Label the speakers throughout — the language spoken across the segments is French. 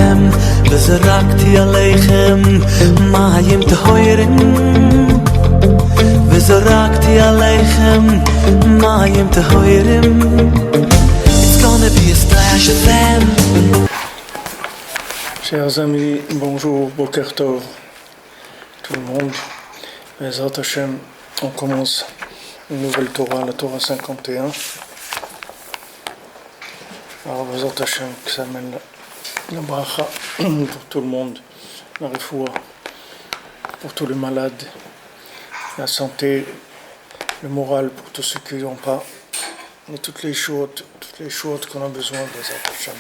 Speaker 1: Hashem וזרקתי עליכם מים טהורים וזרקתי עליכם מים טהורים. It's gonna be a splash of them.
Speaker 2: Chers amis, bonjour, Boker Tov, tout le monde. Bezrat Hashem, on commence une nouvelle Torah, la Torah 51. Alors Bezrat Hashem, que ça amène la bracha pour tout le monde, la refoua, pour tous les malades, la santé, le moral pour tous ceux qui n'ont pas, et toutes les choses qu'on a besoin de Bezrat Hashem.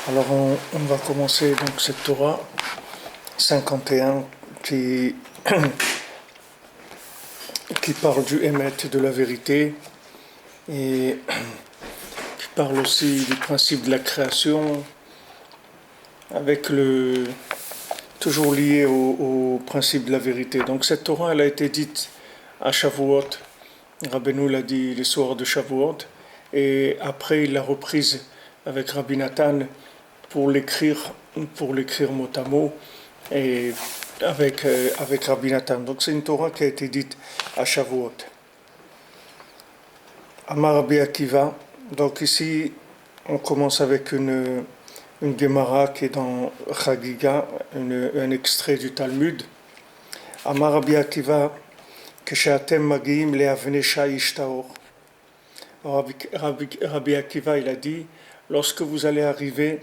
Speaker 2: Alors on va commencer donc cette Torah 51 qui parle du Emet, de la vérité, et qui parle aussi du principe de la création, avec toujours lié au principe de la vérité. Donc cette Torah, elle a été dite à Shavuot, Rabbeinu l'a dit les soirs de Shavuot, et après il l'a reprise avec Rabbi Nathan pour l'écrire mot à mot, et avec Rabbi Nathan. Donc c'est une Torah qui a été dite à Shavuot. Amar Rabbi Akiva. Donc ici on commence avec une Gemara qui est dans Chagiga, un extrait du Talmud. Amar Rabbi Akiva Keshatem Magim Leavne Shaish Taor. Rabbi Akiva il a dit, lorsque vous allez arriver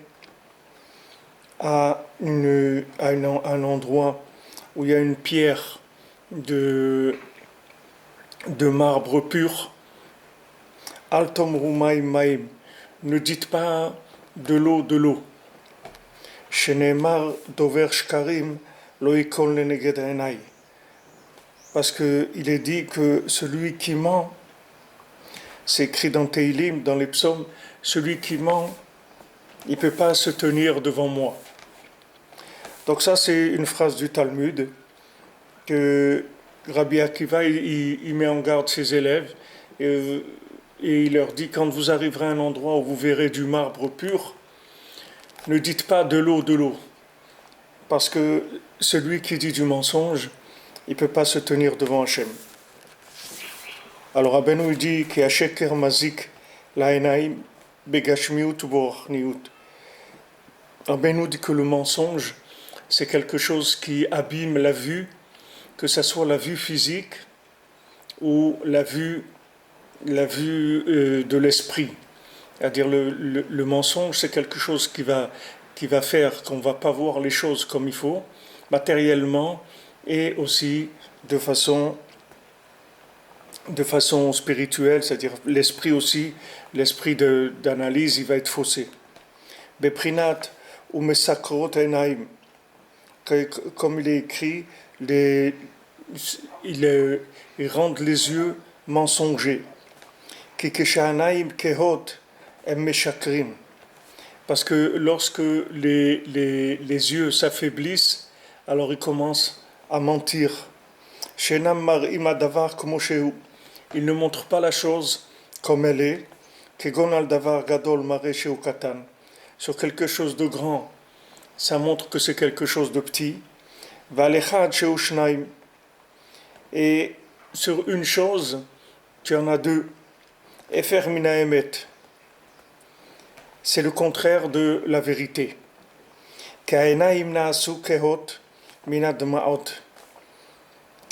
Speaker 2: à un endroit où il y a une pierre de marbre pur, Al tomru maim maim, ne dites pas de l'eau. Shenemar dover shkarim lo yikol leneged einai, parce que il est dit que celui qui ment, c'est écrit dans Teilim, dans les psaumes, celui qui ment, il ne peut pas se tenir devant moi. Donc ça c'est une phrase du Talmud que Rabbi Akiva il met en garde ses élèves, et il leur dit, quand vous arriverez à un endroit où vous verrez du marbre pur, ne dites pas de l'eau, parce que celui qui dit du mensonge, il ne peut pas se tenir devant Hachem. Alors Rabbeinu dit que Hasheker mazik laenaim begashmiut uborachniut. Rabbeinu dit que le mensonge, c'est quelque chose qui abîme la vue, que ce soit la vue physique ou la vue de l'esprit. C'est-à-dire le mensonge, c'est quelque chose qui va faire qu'on ne va pas voir les choses comme il faut, matériellement et aussi de façon spirituelle, c'est-à-dire l'esprit aussi, l'esprit d'analyse, il va être faussé. Beprinat ou mesakrot enaim, comme il est écrit, ils rendent les yeux mensongers. Kikeshanaim kehot em meshakrim, parce que lorsque les yeux s'affaiblissent, alors ils commencent à mentir. Shenam marim adavar como shehu, ils ne montrent pas la chose comme elle est. Kegon al davar gadol mare shehu katan, sur quelque chose de grand, ça montre que c'est quelque chose de petit. Valechad shehu shnaim, et sur une chose, tu en as deux. Efer mina emet, c'est le contraire de la vérité. Kaenaim naasu kehot mina dmaot.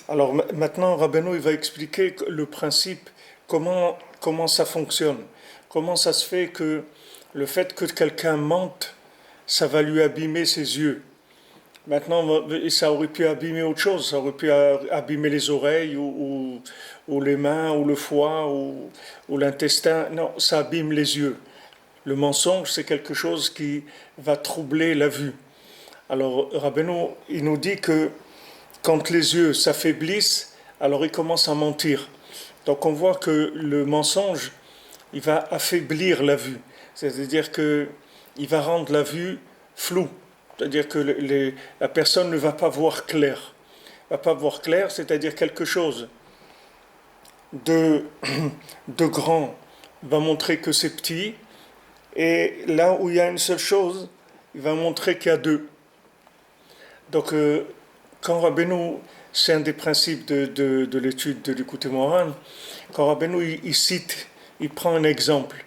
Speaker 2: Alors maintenant, Rabbeinu il va expliquer le principe, comment ça fonctionne, comment ça se fait que le fait que quelqu'un mente, ça va lui abîmer ses yeux. Maintenant, ça aurait pu abîmer autre chose, ça aurait pu abîmer les oreilles ou les mains ou le foie ou l'intestin. Non, ça abîme les yeux. Le mensonge, c'est quelque chose qui va troubler la vue. Alors, Rabbeinu, il nous dit que quand les yeux s'affaiblissent, alors ils commencent à mentir. Donc on voit que le mensonge, il va affaiblir la vue. C'est-à-dire qu'il va rendre la vue floue. C'est-à-dire que la personne ne va pas voir clair. Va pas voir clair, c'est-à-dire quelque chose de grand va montrer que c'est petit, et là où il y a une seule chose, il va montrer qu'il y a deux. Donc, quand Rabbeinu, c'est un des principes de l'étude de l'écoute Moran, quand Rabbeinu il cite, il prend un exemple,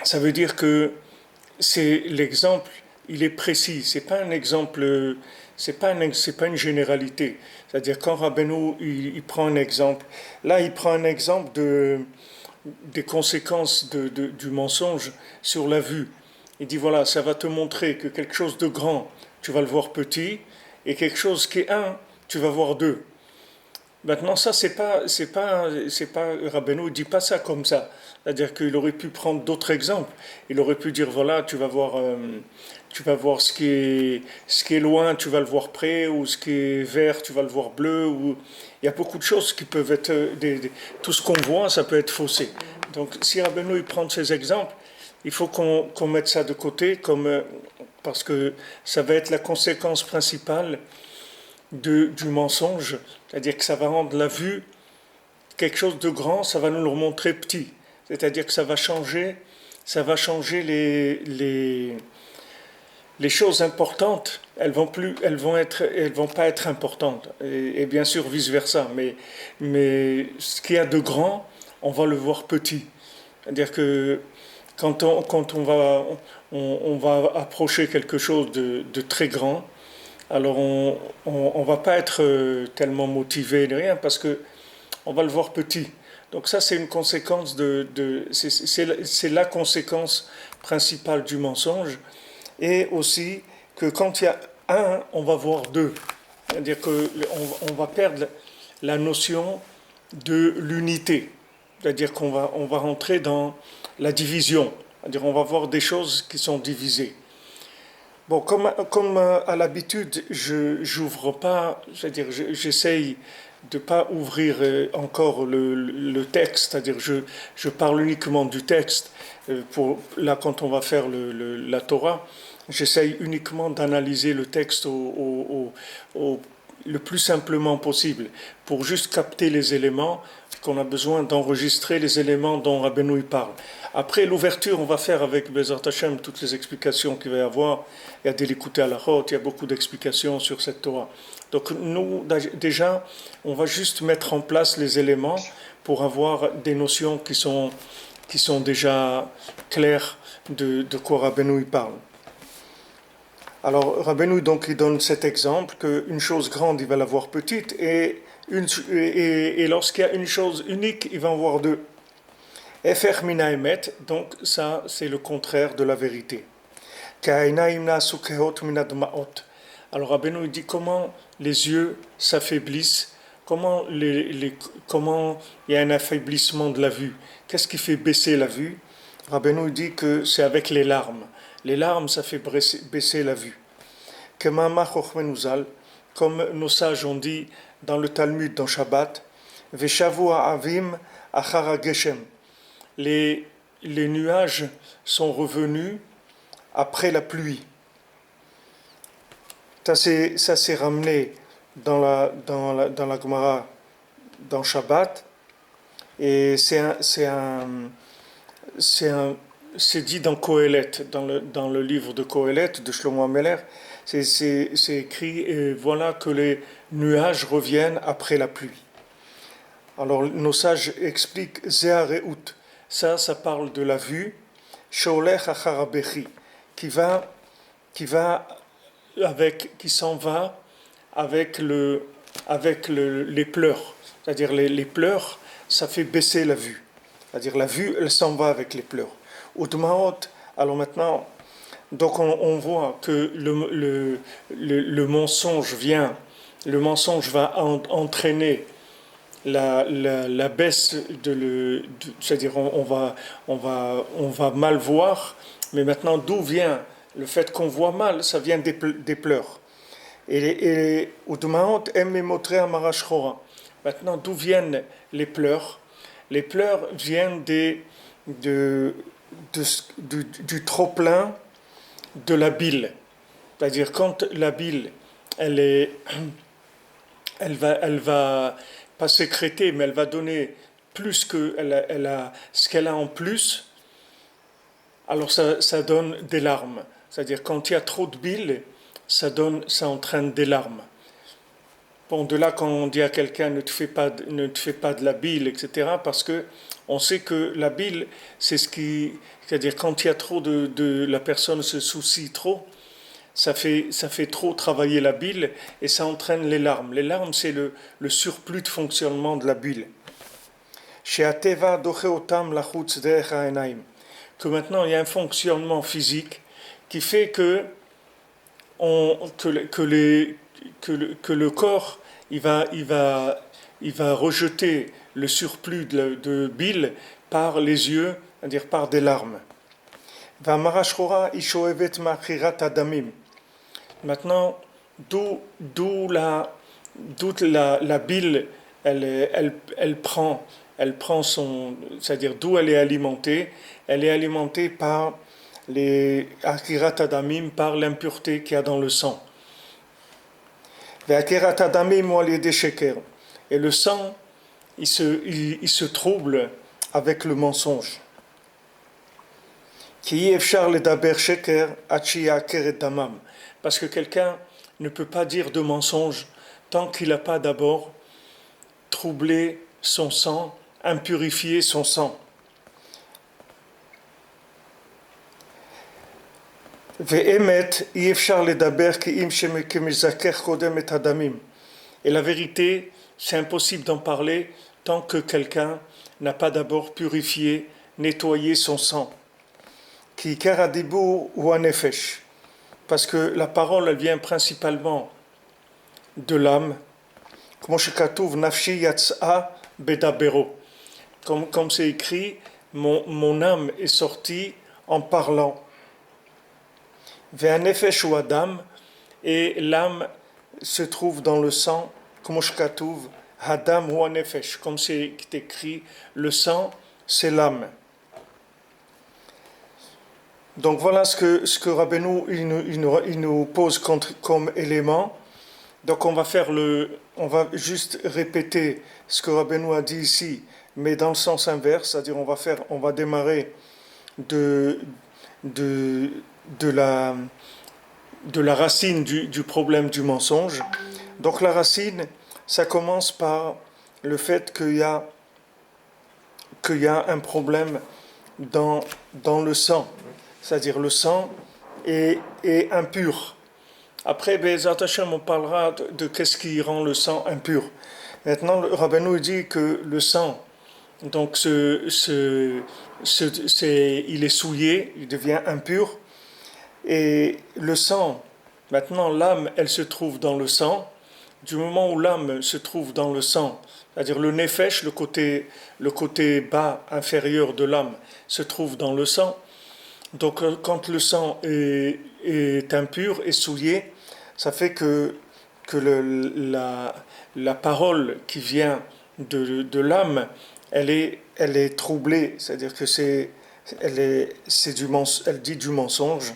Speaker 2: ça veut dire que c'est l'exemple, il est précis, c'est pas un exemple, c'est pas une généralité. C'est-à-dire quand Rabbeinu il prend un exemple, là il prend un exemple des conséquences du mensonge sur la vue. Il dit voilà, ça va te montrer que quelque chose de grand, tu vas le voir petit, et quelque chose qui est un, tu vas voir deux. Maintenant, ça, c'est pas, Rabbeinu ne dit pas ça comme ça. C'est-à-dire qu'il aurait pu prendre d'autres exemples. Il aurait pu dire, voilà, tu vas voir ce qui est loin, tu vas le voir près, ou ce qui est vert, tu vas le voir bleu. Ou... Il y a beaucoup de choses qui peuvent être, tout ce qu'on voit, ça peut être faussé. Donc, si Rabbeinu il prend ces exemples, il faut qu'on mette ça de côté, parce que ça va être la conséquence principale du mensonge, c'est-à-dire que ça va rendre la vue quelque chose de grand, ça va nous le montrer petit, c'est-à-dire que ça va changer les choses importantes, elles vont pas être importantes, et bien sûr vice versa, mais ce qu'il y a de grand, on va le voir petit, c'est-à-dire que quand on va approcher quelque chose de très grand, alors on va pas être tellement motivé ni rien parce que on va le voir petit. Donc ça c'est une conséquence c'est la conséquence principale du mensonge, et aussi que quand il y a un, on va voir deux. C'est-à-dire que on va perdre la notion de l'unité. C'est-à-dire on va rentrer dans la division. C'est-à-dire on va voir des choses qui sont divisées. Bon, comme à l'habitude, j'ouvre pas, c'est-à-dire j'essaye de pas ouvrir encore le texte, c'est-à-dire je parle uniquement du texte. Là, quand on va faire la Torah, j'essaye uniquement d'analyser le texte le plus simplement possible, pour juste capter les éléments qu'on a besoin d'enregistrer, les éléments dont Rabbeinu parle. Après l'ouverture, on va faire avec Bezrat Hashem toutes les explications qu'il va y avoir. Il y a des l'écouter à la route, il y a beaucoup d'explications sur cette Torah. Donc nous, déjà, on va juste mettre en place les éléments pour avoir des notions qui sont déjà claires de quoi Rabbeinu parle. Alors Rabbeinu donc il donne cet exemple qu'une chose grande il va la voir petite, et lorsqu'il y a une chose unique il va en voir deux. Efer mina emet, donc ça c'est le contraire de la vérité. Alors Rabbeinu dit comment les yeux s'affaiblissent, comment il y a un affaiblissement de la vue, qu'est-ce qui fait baisser la vue. Rabbeinu dit que c'est avec les larmes. Les larmes, ça fait baisser la vue. Comme nos sages ont dit dans le Talmud, dans Shabbat, Veshavua avim achara geshem. Les nuages sont revenus après la pluie. Ça s'est ramené dans la Gemara, dans Shabbat, et c'est dit dans Kohelet, dans le livre de Kohelet de Shlomo Ameler, c'est écrit voilà que les nuages reviennent après la pluie. Alors nos sages expliquent Zehareut, ça parle de la vue, Sholech acharabechi, qui s'en va avec les pleurs, c'est-à-dire les pleurs, ça fait baisser la vue. C'est-à-dire la vue, elle s'en va avec les pleurs. Udmaot, alors maintenant, donc on voit que le mensonge va entraîner la baisse c'est-à-dire on va mal voir, mais maintenant d'où vient le fait qu'on voit mal, ça vient des pleurs. Et Udmaot emmemotre amarashchora. Maintenant d'où viennent les pleurs? Les pleurs viennent du trop-plein de la bile. C'est-à-dire quand la bile, elle va pas sécréter, mais elle va donner plus que ce qu'elle a en plus, alors ça donne des larmes. C'est-à-dire quand il y a trop de bile, ça entraîne des larmes. Bon, de là, quand on dit à quelqu'un ne te fais pas de la bile, etc., parce que on sait que la bile, c'est-à-dire quand il y a trop la personne se soucie trop, ça fait trop travailler la bile et ça entraîne les larmes. Les larmes, c'est le surplus de fonctionnement de la bile. Que maintenant il y a un fonctionnement physique qui fait que le corps il va rejeter le surplus de bile par les yeux, c'est-à-dire par des larmes. Maintenant, d'où la bile, elle prend c'est-à-dire d'où elle est alimentée. Elle est alimentée par les akirat adamim, par l'impureté qu'il y a dans le sang. Et le sang, il se trouble avec le mensonge. Parce que quelqu'un ne peut pas dire de mensonge tant qu'il n'a pas d'abord troublé son sang, impurifié son sang. Et la vérité, c'est impossible d'en parler tant que quelqu'un n'a pas d'abord purifié, nettoyé son sang. Parce que la parole, elle vient principalement de l'âme. Comme c'est écrit, mon âme est sortie en parlant. Et l'âme se trouve dans le sang, comme c'est écrit, le sang, c'est l'âme. Donc voilà ce que Rabbeinu il nous pose comme élément. Donc on va juste répéter ce que Rabbeinu a dit ici, mais dans le sens inverse, c'est-à-dire on va démarrer de la racine du problème du mensonge. Donc la racine, ça commence par le fait qu'il y a un problème dans le sang. C'est-à-dire le sang est impur. Après, Be'ezat Hashem, on parlera de qu'est-ce qui rend le sang impur. Maintenant, le Rabbeinu dit que le sang, donc il est souillé, il devient impur. Et le sang, maintenant l'âme, elle se trouve dans le sang. Du moment où l'âme se trouve dans le sang, c'est-à-dire le nefesh, le côté bas, inférieur de l'âme, se trouve dans le sang. Donc quand le sang est impur et souillé, ça fait que la parole qui vient de l'âme, elle est troublée, c'est-à-dire que elle dit du mensonge.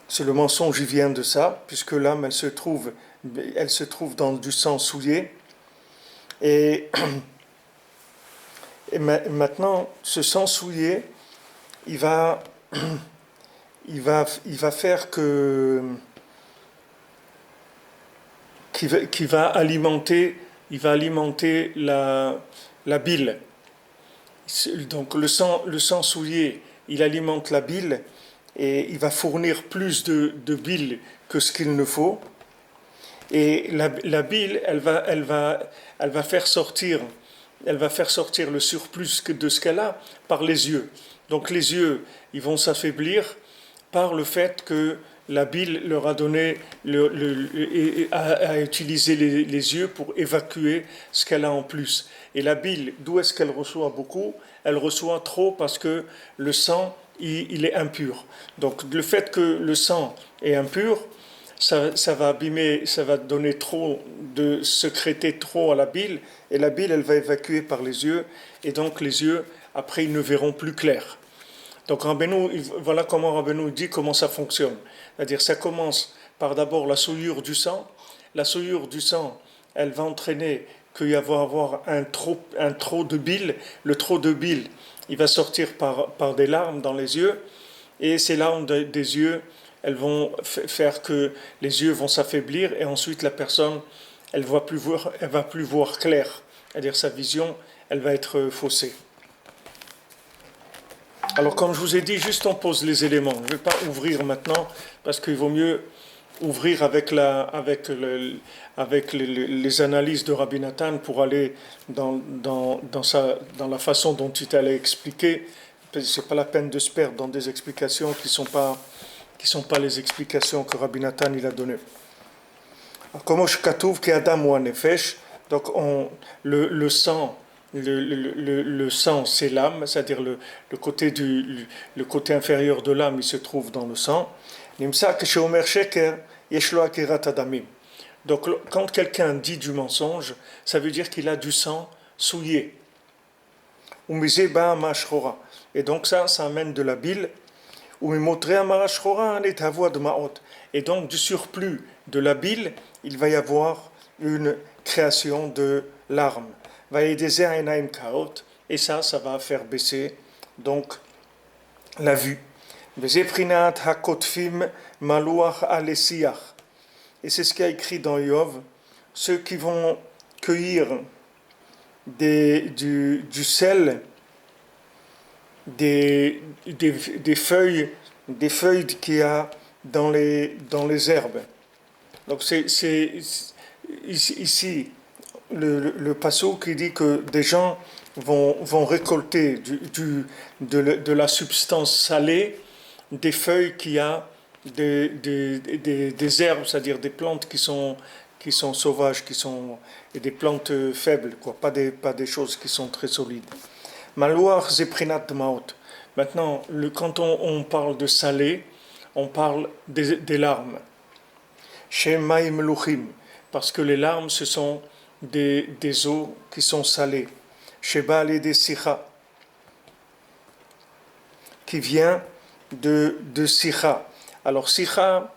Speaker 2: C'est le mensonge qui vient de ça, puisque l'âme elle se trouve dans du sang souillé. Et maintenant, ce sang souillé, il va faire qu'il va alimenter la bile. Donc le sang souillé, il alimente la bile et il va fournir plus de bile que ce qu'il ne faut. Et la bile, elle va faire sortir le surplus de ce qu'elle a par les yeux. Donc les yeux, ils vont s'affaiblir par le fait que la bile leur a donné à utiliser les yeux pour évacuer ce qu'elle a en plus. Et la bile, d'où est-ce qu'elle reçoit beaucoup? Elle reçoit trop parce que le sang, il est impur. Donc le fait que le sang est impur, ça va abîmer, ça va donner sécréter trop à la bile, et la bile, elle va évacuer par les yeux, et donc les yeux, après, ils ne verront plus clair. Donc voilà comment Rabbeinu dit comment ça fonctionne. C'est-à-dire ça commence par d'abord la souillure du sang. La souillure du sang, elle va entraîner qu'il va y avoir un trop de bile. Le trop de bile, il va sortir par des larmes dans les yeux. et ces larmes des yeux, elles vont faire que les yeux vont s'affaiblir, et ensuite la personne, elle va plus voir clair, c'est-à-dire sa vision, elle va être faussée. Alors comme je vous ai dit, juste on pose les éléments. Je ne vais pas ouvrir maintenant parce qu'il vaut mieux ouvrir avec les analyses de Rabbi Nathan pour aller dans la façon dont il allait expliquer. C'est pas la peine de se perdre dans des explications qui sont pas les explications que Rabbi Nathan il a données. Comme Katuv ki Adam ou Nefesh, donc le sang. Le sang, c'est l'âme, c'est-à-dire le côté inférieur de l'âme, il se trouve dans le sang. Donc, quand quelqu'un dit du mensonge, ça veut dire qu'il a du sang souillé. Et donc, ça amène de la bile. Et donc, du surplus de la bile, il va y avoir une création de larmes. Et ça va faire baisser donc la vue. Et c'est ce qu'il y a écrit dans Yov, ceux qui vont cueillir du sel, des feuilles qu'il y a dans les herbes. Donc c'est ici le passage qui dit que des gens vont récolter de la substance salée, des feuilles qu'il y a, des herbes, c'est-à-dire des plantes qui sont sauvages, et des plantes faibles, pas des choses qui sont très solides. Malouar zeprinat maot. Maintenant, quand on parle de salé, on parle des larmes. Shemaim luchim, parce que les larmes, ce sont des eaux qui sont salées. Sheba et des sicha, qui vient de sicha. Alors sicha,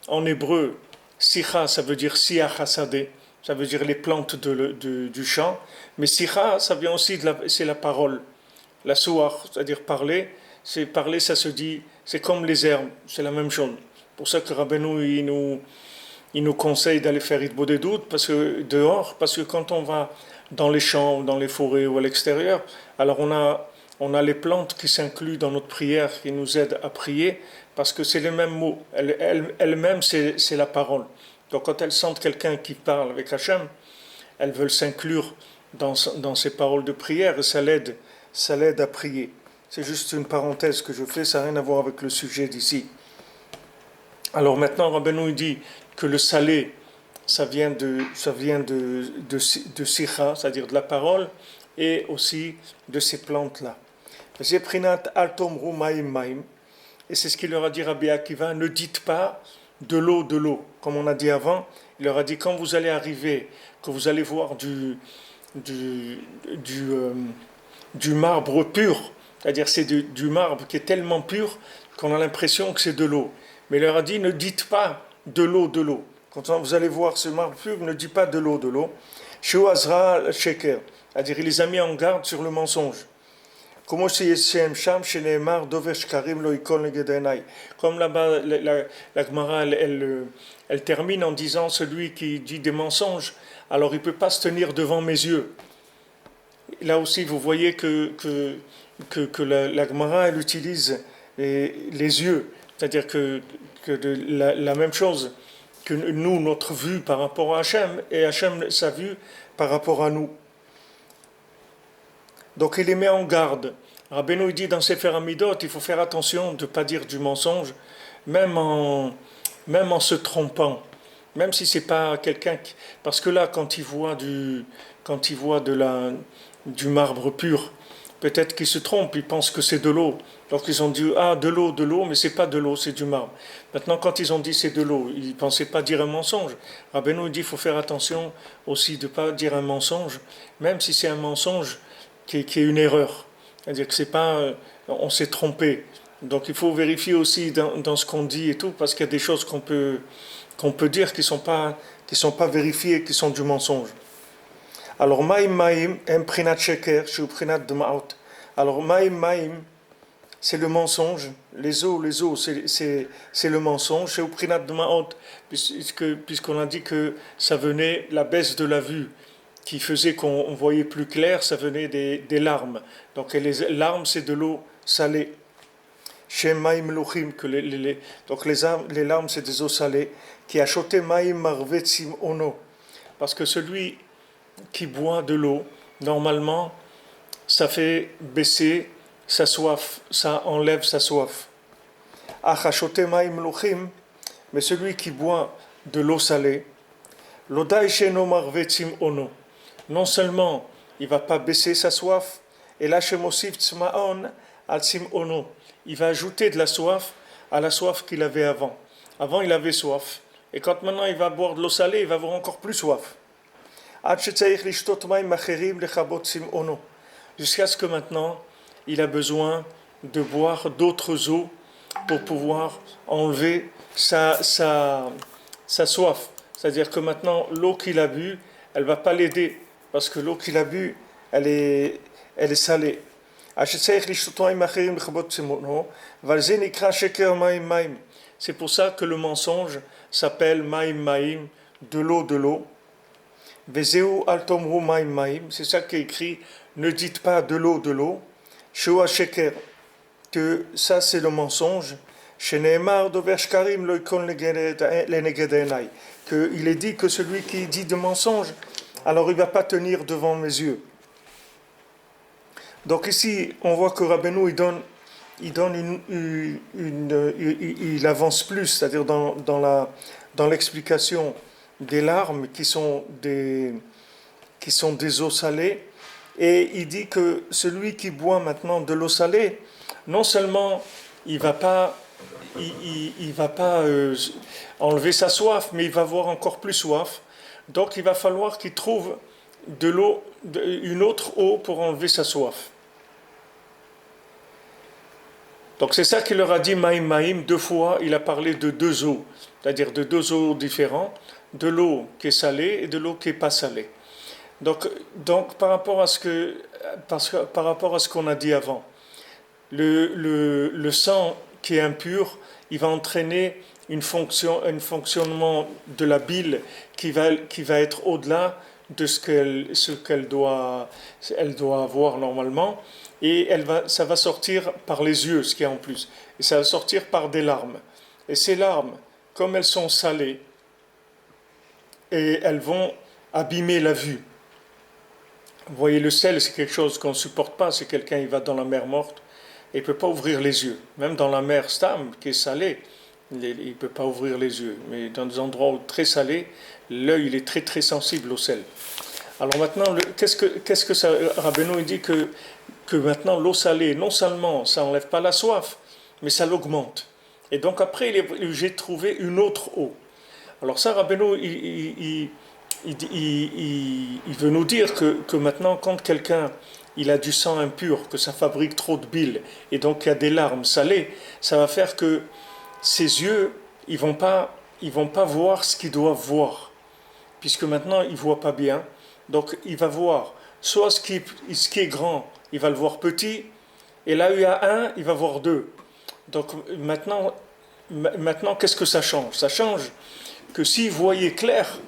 Speaker 2: en hébreu, sicha, ça veut dire siach hasadeh, ça veut dire les plantes du champ, mais sicha, ça vient aussi c'est la parole, la souach, c'est-à-dire parler, ça se dit, c'est comme les herbes, c'est la même chose. Pour ça que Rabbeinu, il nous conseille d'aller faire Hitbo des doutes dehors, parce que quand on va dans les champs, dans les forêts ou à l'extérieur, alors on a les plantes qui s'incluent dans notre prière, qui nous aident à prier, parce que c'est les mêmes mots. Elles-mêmes, c'est la parole. Donc quand elles sentent quelqu'un qui parle avec Hachem, elles veulent s'inclure dans ces paroles de prière, et ça l'aide à prier. C'est juste une parenthèse que je fais, ça n'a rien à voir avec le sujet d'ici. Alors maintenant, Rabbeinu dit que le salé, ça vient de sicha, c'est-à-dire de la parole, et aussi de ces plantes-là. Et c'est ce qu'il leur a dit Rabbi Akiva, ne dites pas de l'eau, comme on a dit avant. Il leur a dit, quand vous allez arriver, que vous allez voir du marbre pur, c'est-à-dire c'est du marbre qui est tellement pur qu'on a l'impression que c'est de l'eau. Mais il leur a dit, ne dites pas de l'eau. Quand vous allez voir ce marbre pur, ne dites pas de l'eau. Shu Azra Sheker, c'est-à-dire il les a mis en garde sur le mensonge. Comme là-bas, la Gemara, elle termine en disant, celui qui dit des mensonges, alors il ne peut pas se tenir devant mes yeux. Là aussi, vous voyez que la Gemara, elle utilise les yeux, c'est-à-dire que la même chose que nous, notre vue par rapport à Hachem, et Hachem, sa vue par rapport à nous. Donc il les met en garde. Rabbeinu dit dans Sefer Amidot, il faut faire attention de ne pas dire du mensonge, même en se trompant, même si c'est pas quelqu'un qui... Parce que là, quand il voit du marbre pur, peut-être qu'il se trompe, il pense que c'est de l'eau. Donc ils ont dit, de l'eau, mais c'est pas de l'eau, c'est du marbre. Maintenant, quand ils ont dit c'est de l'eau, ils ne pensaient pas dire un mensonge. Rabbeinu dit, il faut faire attention aussi de ne pas dire un mensonge, même si c'est un mensonge qui est une erreur. C'est-à-dire que c'est pas, on s'est trompé. Donc il faut vérifier aussi dans ce qu'on dit et tout, parce qu'il y a des choses qu'on peut dire qui sont pas vérifiées, qui sont du mensonge. Alors maim, imprinat sheker, shuprinat dmaot. Alors maim, c'est le mensonge. Les os, c'est le mensonge. C'est au prinat de Maot, puisqu'on a dit que ça venait, la baisse de la vue, qui faisait qu'on voyait plus clair, ça venait des larmes. Donc les larmes, c'est de l'eau salée. Chez Maïm Lochim, donc les larmes, c'est des eaux salées. Qui a choté Maïm Marvetsim Ono. Parce que celui qui boit de l'eau, normalement, ça fait baisser sa soif, ça enlève sa soif. Achachote Maïm Lochim, mais celui qui boit de l'eau salée, Lodai Sheno Marvetsim Ono. Non seulement il ne va pas baisser sa soif, et là chez Mosif Tzmaon al Sim Ono. Il va ajouter de la soif à la soif qu'il avait avant. Avant, il avait soif. Et quand maintenant il va boire de l'eau salée, il va avoir encore plus soif. Jusqu'à ce que maintenant, il a besoin de boire d'autres eaux pour pouvoir enlever sa soif. C'est-à-dire que maintenant, l'eau qu'il a bu, elle ne va pas l'aider. Parce que l'eau qu'il a bu, elle est salée. C'est pour ça que le mensonge s'appelle Maïm Maïm, de l'eau. Vezeu altomru Maïm Maïm, c'est ça qui est écrit, ne dites pas de l'eau. Shua Sheker, que ça c'est le mensonge. Sheneemar dover shkarim lo ikon lenegedenai, qu'il est dit que celui qui dit de mensonge, alors il ne va pas tenir devant mes yeux. Donc ici, on voit que Rabbeinu, il avance plus, c'est-à-dire dans l'explication des larmes qui sont des eaux salées, et il dit que celui qui boit maintenant de l'eau salée, non seulement il va pas enlever sa soif, mais il va avoir encore plus soif. Donc il va falloir qu'il trouve de l'eau, une autre eau pour enlever sa soif. Donc c'est ça qu'il leur a dit Maïm Maïm, 2 fois il a parlé de 2 eaux, c'est-à-dire de 2 eaux différentes, de l'eau qui est salée et de l'eau qui n'est pas salée. Donc par rapport à ce qu'on a dit avant, le sang qui est impur, il va entraîner un fonctionnement de la bile qui va être au-delà de ce qu'elle doit avoir normalement, et ça va sortir par les yeux, ce qu'il y a en plus, et ça va sortir par des larmes. Et ces larmes, comme elles sont salées, et elles vont abîmer la vue. Vous voyez, le sel, c'est quelque chose qu'on ne supporte pas. Si quelqu'un il va dans la mer morte, et il ne peut pas ouvrir les yeux. Même dans la mer Stam, qui est salée, il ne peut pas ouvrir les yeux. Mais dans des endroits très salés, l'œil il est très très sensible au sel. Alors maintenant, qu'est-ce que ça, Rabbeinu dit que maintenant l'eau salée, non seulement ça n'enlève pas la soif, mais ça l'augmente. Et donc après, j'ai trouvé une autre eau. Alors ça, Rabbeinu, il veut nous dire que maintenant, quand quelqu'un il a du sang impur, que ça fabrique trop de bile, et donc il y a des larmes salées, ça va faire que ses yeux, ils vont pas voir ce qu'ils doivent voir, puisque maintenant ils voient pas bien. Donc il va voir soit ce qui est grand, il va le voir petit, et là où il y a 1, il va voir 2. Donc maintenant qu'est-ce que ça change? Ça change que s'il voyait clair,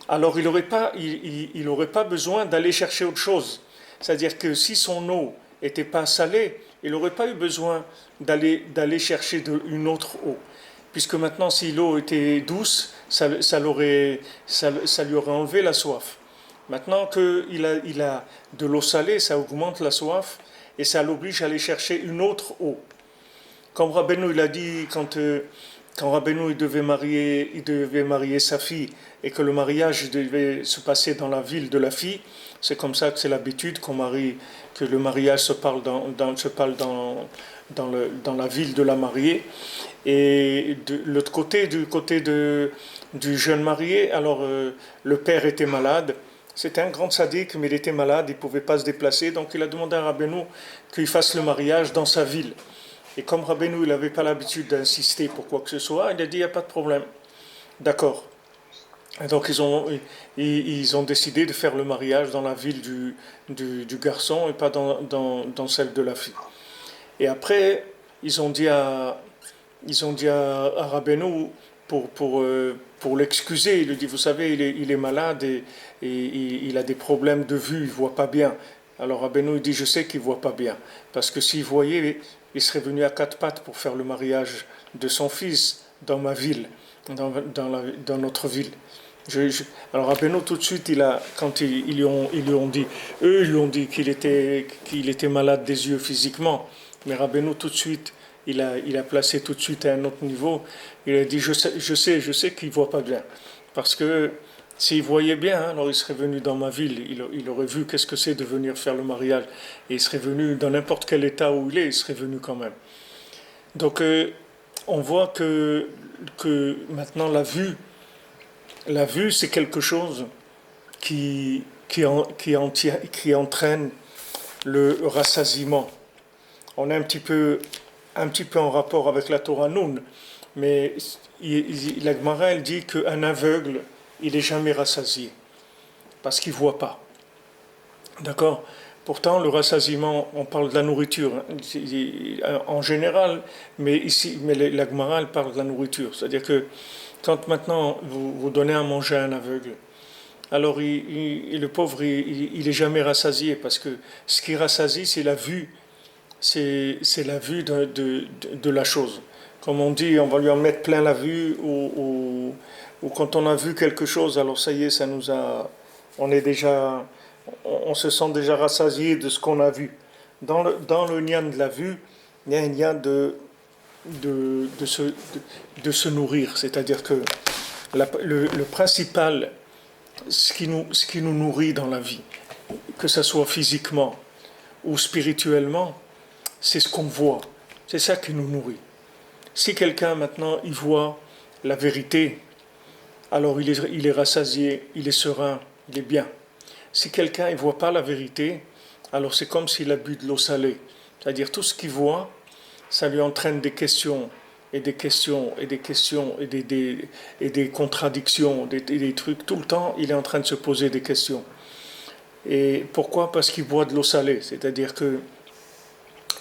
Speaker 2: alors il n'aurait pas besoin d'aller chercher autre chose. C'est-à-dire que si son eau n'était pas salée, il n'aurait pas eu besoin d'aller chercher une autre eau. Puisque maintenant, si l'eau était douce, ça lui aurait enlevé la soif. Maintenant qu'il a de l'eau salée, ça augmente la soif et ça l'oblige à aller chercher une autre eau. Comme Rabbeinu il a dit quand Rabbeinu il devait marier sa fille et que le mariage devait se passer dans la ville de la fille, c'est comme ça que c'est l'habitude que le mariage se parle dans la ville de la mariée. Et de l'autre côté, du jeune marié, alors le père était malade. C'était un grand sadique, mais il était malade, il ne pouvait pas se déplacer, donc il a demandé à Rabbeinu qu'il fasse le mariage dans sa ville. Et comme Rabbeinu n'avait pas l'habitude d'insister pour quoi que ce soit, il a dit il n'y a pas de problème. D'accord. Et donc ils ont décidé de faire le mariage dans la ville du garçon et pas dans celle de la fille. Et après, ils ont dit à Rabbeinu pour l'excuser. Il lui dit, vous savez, il est malade et il a des problèmes de vue, il ne voit pas bien. Alors Rabbeinu dit, je sais qu'il ne voit pas bien. Parce que s'il voyait, il serait venu à quatre pattes pour faire le mariage de son fils dans ma ville, dans notre ville. Alors Rabbeinu tout de suite, quand ils lui ont dit, eux ils lui ont dit qu'il était malade des yeux physiquement, mais Rabbeinu tout de suite, il a placé tout de suite à un autre niveau. Il a dit, je sais qu'il ne voit pas bien, parce que s'il voyait bien, alors il serait venu dans ma ville, il aurait vu qu'est-ce que c'est de venir faire le mariage, et il serait venu dans n'importe quel état où il serait venu quand même. Donc on voit que maintenant la vue, c'est quelque chose qui entraîne le rassasiement. On est un petit peu en rapport avec la Torah Noun, mais la Gemara, elle dit qu'un aveugle, il n'est jamais rassasié, parce qu'il ne voit pas. D'accord ? Pourtant, le rassasiement, on parle de la nourriture en général, mais la Gemara, elle parle de la nourriture. C'est-à-dire que quand maintenant vous donnez à manger à un aveugle, alors le pauvre, il est jamais rassasié, parce que ce qui rassasie, c'est la vue, c'est la vue de la chose. Comme on dit, on va lui en mettre plein la vue, ou quand on a vu quelque chose, alors ça y est, on se sent déjà rassasié de ce qu'on a vu. Dans le nian de la vue, il y a un nian de se nourrir, c'est-à-dire que le principal, ce qui nous nourrit dans la vie, que ce soit physiquement ou spirituellement, c'est ce qu'on voit, c'est ça qui nous nourrit. Si quelqu'un maintenant il voit la vérité, alors il est rassasié, il est serein, il est bien. Si quelqu'un ne voit pas la vérité, alors c'est comme s'il a bu de l'eau salée. C'est-à-dire tout ce qu'il voit, ça lui entraîne des questions, et des questions, et des questions, et des contradictions, des trucs. Tout le temps, il est en train de se poser des questions. Et pourquoi ? Parce qu'il boit de l'eau salée. C'est-à-dire que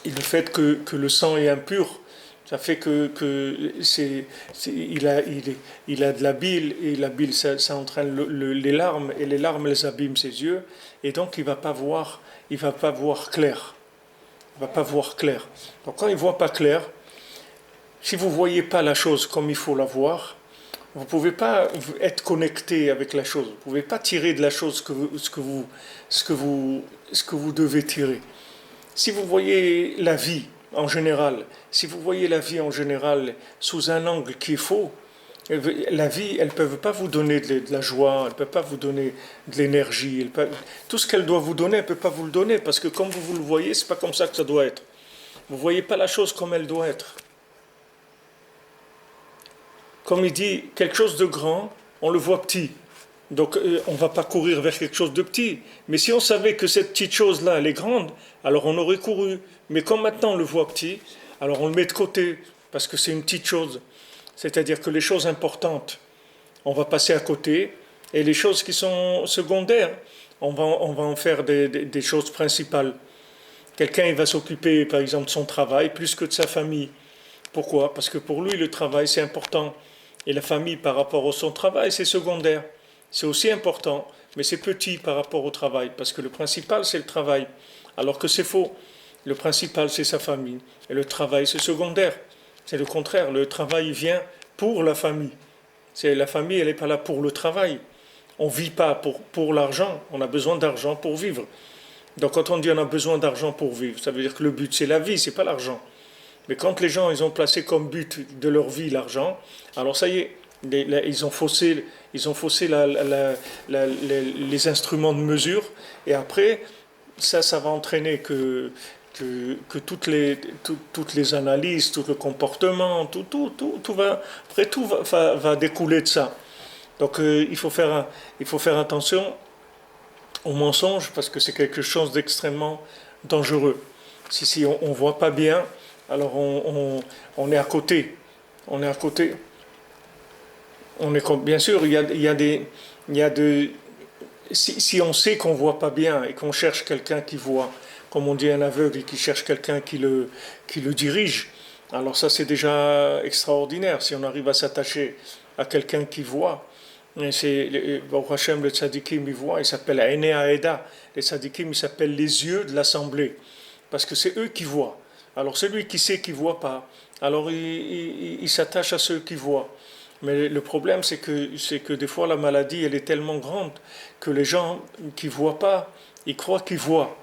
Speaker 2: le fait que le sang est impur, ça fait il a de la bile, et la bile ça entraîne les larmes, et les larmes elles abîment ses yeux, et donc il va pas voir clair. Il va pas voir clair. Donc quand il voit pas clair, si vous voyez pas la chose comme il faut la voir, vous pouvez pas être connecté avec la chose. Vous pouvez pas tirer de la chose ce que vous devez tirer. Si vous voyez la vie en général, sous un angle qui est faux, la vie, elle ne peut pas vous donner de la joie, elle ne peut pas vous donner de l'énergie, tout ce qu'elle doit vous donner, elle ne peut pas vous le donner, parce que comme vous le voyez, ce n'est pas comme ça que ça doit être. Vous ne voyez pas la chose comme elle doit être. Comme il dit, quelque chose de grand, on le voit petit. Donc on ne va pas courir vers quelque chose de petit. Mais si on savait que cette petite chose-là, elle est grande, alors on aurait couru. Mais comme maintenant on le voit petit, alors on le met de côté, parce que c'est une petite chose. C'est-à-dire que les choses importantes, on va passer à côté, et les choses qui sont secondaires, on va en faire des choses principales. Quelqu'un il va s'occuper par exemple de son travail plus que de sa famille. Pourquoi ? Parce que pour lui le travail c'est important, et la famille par rapport à son travail c'est secondaire. C'est aussi important, mais c'est petit par rapport au travail, parce que le principal c'est le travail, alors que c'est faux. Le principal c'est sa famille, et le travail c'est secondaire. C'est le contraire, le travail vient pour la famille. La famille, elle n'est pas là pour le travail. On ne vit pas pour l'argent, on a besoin d'argent pour vivre. Donc quand on dit on a besoin d'argent pour vivre, ça veut dire que le but c'est la vie, c'est pas l'argent. Mais quand les gens ils ont placé comme but de leur vie l'argent, alors ça y est, ils ont faussé les instruments de mesure, et après ça va entraîner que toutes les analyses, tout le comportement, tout va découler de ça. Donc il faut faire attention au mensonge, parce que c'est quelque chose d'extrêmement dangereux. Si on ne voit pas bien, alors on est à côté. On est à côté. Bien sûr, si on sait qu'on ne voit pas bien et qu'on cherche quelqu'un qui voit, comme on dit, un aveugle qui cherche quelqu'un qui le dirige. Alors ça, c'est déjà extraordinaire si on arrive à s'attacher à quelqu'un qui voit. Et c'est, Baruch Hashem, le tzadikim, il voit, il s'appelle Aine Aeda. Les tzadikim, il s'appelle les yeux de l'assemblée, parce que c'est eux qui voient. Alors celui qui sait qu'il ne voit pas, alors il s'attache à ceux qui voient. Mais le problème, c'est que des fois, la maladie, elle est tellement grande que les gens qui ne voient pas, ils croient qu'ils voient.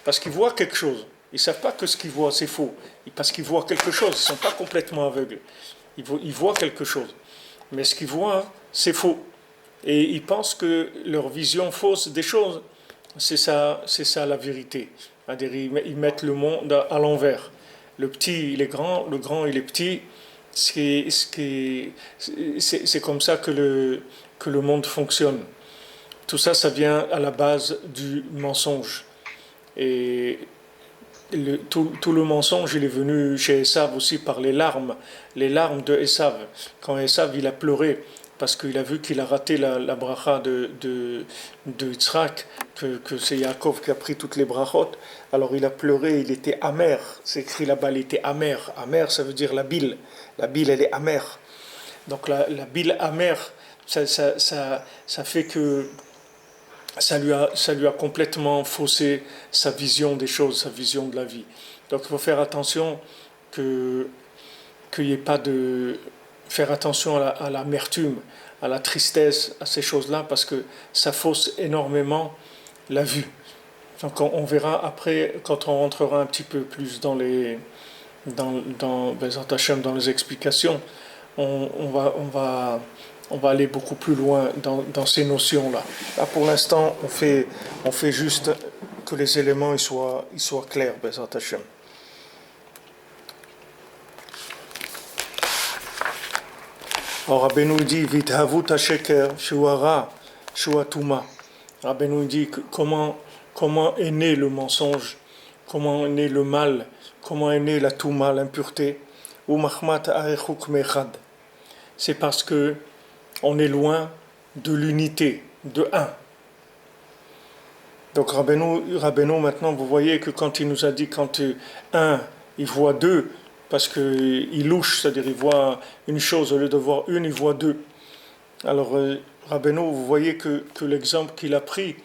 Speaker 2: Parce qu'ils voient quelque chose. Ils ne savent pas que ce qu'ils voient, c'est faux. Parce qu'ils voient quelque chose. Ils ne sont pas complètement aveugles. Ils voient quelque chose. Mais ce qu'ils voient, c'est faux. Et ils pensent que leur vision fausse des choses, c'est ça la vérité. C'est-à-dire, ils mettent le monde à l'envers. Le petit, il est grand, le grand, il est petit. C'est comme ça que le monde fonctionne. Tout ça, ça vient à la base du mensonge. Et tout le mensonge, il est venu chez Esav aussi par les larmes de Esav. Quand Esav, il a pleuré parce qu'il a vu qu'il a raté la bracha de Yitzhak, que c'est Yaakov qui a pris toutes les brachot, alors il a pleuré, il était amer. C'est écrit là-bas, il était amer. Amer, ça veut dire la bile. La bile, elle est amère. Donc la bile amère, ça fait que ça lui a complètement faussé sa vision des choses, sa vision de la vie. Donc il faut faire attention qu'il n'y ait pas de... Faire attention à l'amertume, à la tristesse, à ces choses-là, parce que ça fausse énormément la vue. Donc on verra après, quand on rentrera un petit peu plus dans les explications, on va aller beaucoup plus loin dans ces notions-là. Là, pour l'instant, on fait juste que les éléments ils soient clairs, Bezat Hashem. Alors, Rabbeinu dit Vithavut hasheker shuara shuatuma. Rabbeinu dit comment est né le mensonge, comment est né le mal, comment est né la touma, l'impureté. Ou mahmat arechuk mechad. C'est parce que on est loin de l'unité, de un. Donc Rabbeinu maintenant, vous voyez que quand il nous a dit quand un, il voit deux, parce qu'il louche, c'est-à-dire il voit une chose, au lieu de voir une, il voit deux. Alors Rabbeinu, vous voyez que l'exemple qu'il a pris,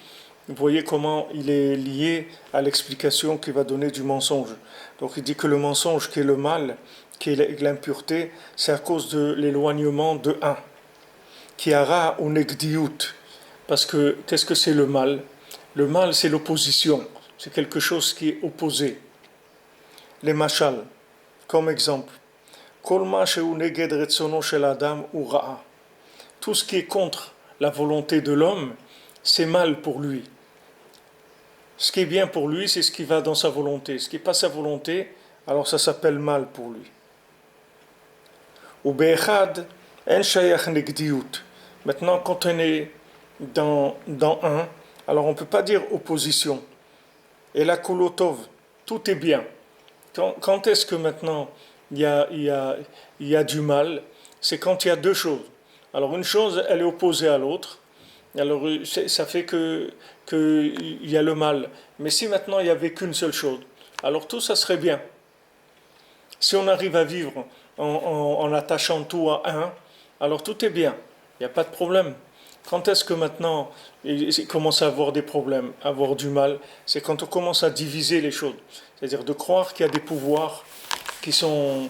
Speaker 2: vous voyez comment il est lié à l'explication qu'il va donner du mensonge. Donc il dit que le mensonge qui est le mal, qui est l'impureté, c'est à cause de l'éloignement de un. Kiara ou negdiout. Parce que qu'est-ce que c'est le mal? Le mal, c'est l'opposition. C'est quelque chose qui est opposé. Les machal, comme exemple. Kolma sheu neged retsono shel adam ou ra'a. Tout ce qui est contre la volonté de l'homme, c'est mal pour lui. Ce qui est bien pour lui, c'est ce qui va dans sa volonté. Ce qui n'est pas sa volonté, alors ça s'appelle mal pour lui. Ou be'echad en shayach negdiout. Maintenant, quand on est dans un, alors on ne peut pas dire opposition. Et la kolotov, tout est bien. Quand est-ce que maintenant il y a du mal? C'est quand il y a deux choses. Alors une chose, elle est opposée à l'autre. Alors ça fait qu'il y a le mal. Mais si maintenant il n'y avait qu'une seule chose, alors tout ça serait bien. Si on arrive à vivre en attachant tout à un, alors tout est bien. Il n'y a pas de problème. Quand est-ce que maintenant il commence à avoir des problèmes, à avoir du mal? C'est quand on commence à diviser les choses. C'est-à-dire de croire qu'il y a des pouvoirs qui sont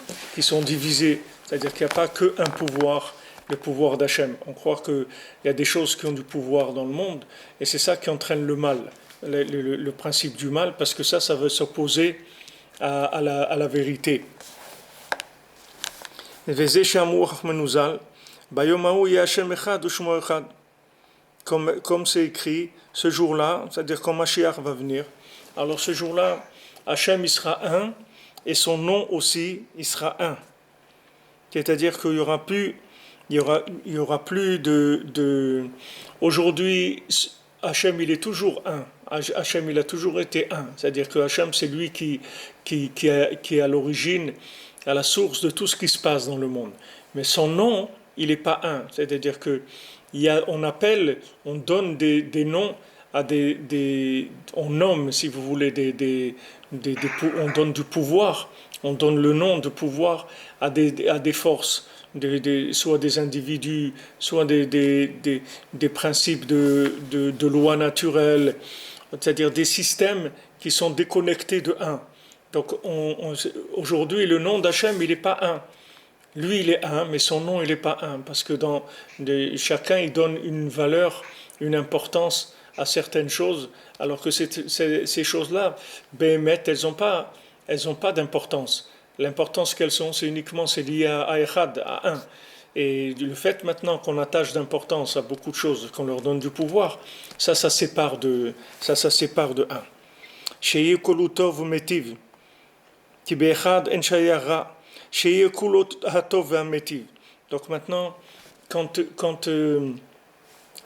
Speaker 2: divisés. C'est-à-dire qu'il n'y a pas qu'un pouvoir, le pouvoir d'Hachem. On croit qu'il y a des choses qui ont du pouvoir dans le monde, et c'est ça qui entraîne le mal, le principe du mal, parce que ça veut s'opposer à la vérité. Comme c'est écrit, ce jour-là, c'est-à-dire quand Mashiach va venir, alors ce jour-là, Hachem il sera un, et son nom aussi, il sera un. C'est-à-dire qu'il y aura plus de... Aujourd'hui, Hachem il est toujours un. Hachem il a toujours été un. C'est-à-dire que Hachem c'est lui qui est à l'origine, à la source de tout ce qui se passe dans le monde. Mais son nom, il n'est pas un. C'est-à-dire que on donne des noms on nomme, si vous voulez, on donne du pouvoir, on donne le nom de pouvoir à des forces, soit des individus, soit des principes de loi naturelle, c'est-à-dire des systèmes qui sont déconnectés de un. Donc aujourd'hui, le nom d'Hachem, il n'est pas un. Lui, il est un, mais son nom, il n'est pas un, parce que chacun, il donne une valeur, une importance à certaines choses, alors que ces choses-là, Béhémet, elles ont pas d'importance. L'importance qu'elles sont, c'est lié à Echad, à un. Et le fait maintenant qu'on attache d'importance à beaucoup de choses, qu'on leur donne du pouvoir, ça sépare de un. Sheye kolutov metiv, ki be'echad en shayara. Donc maintenant, quand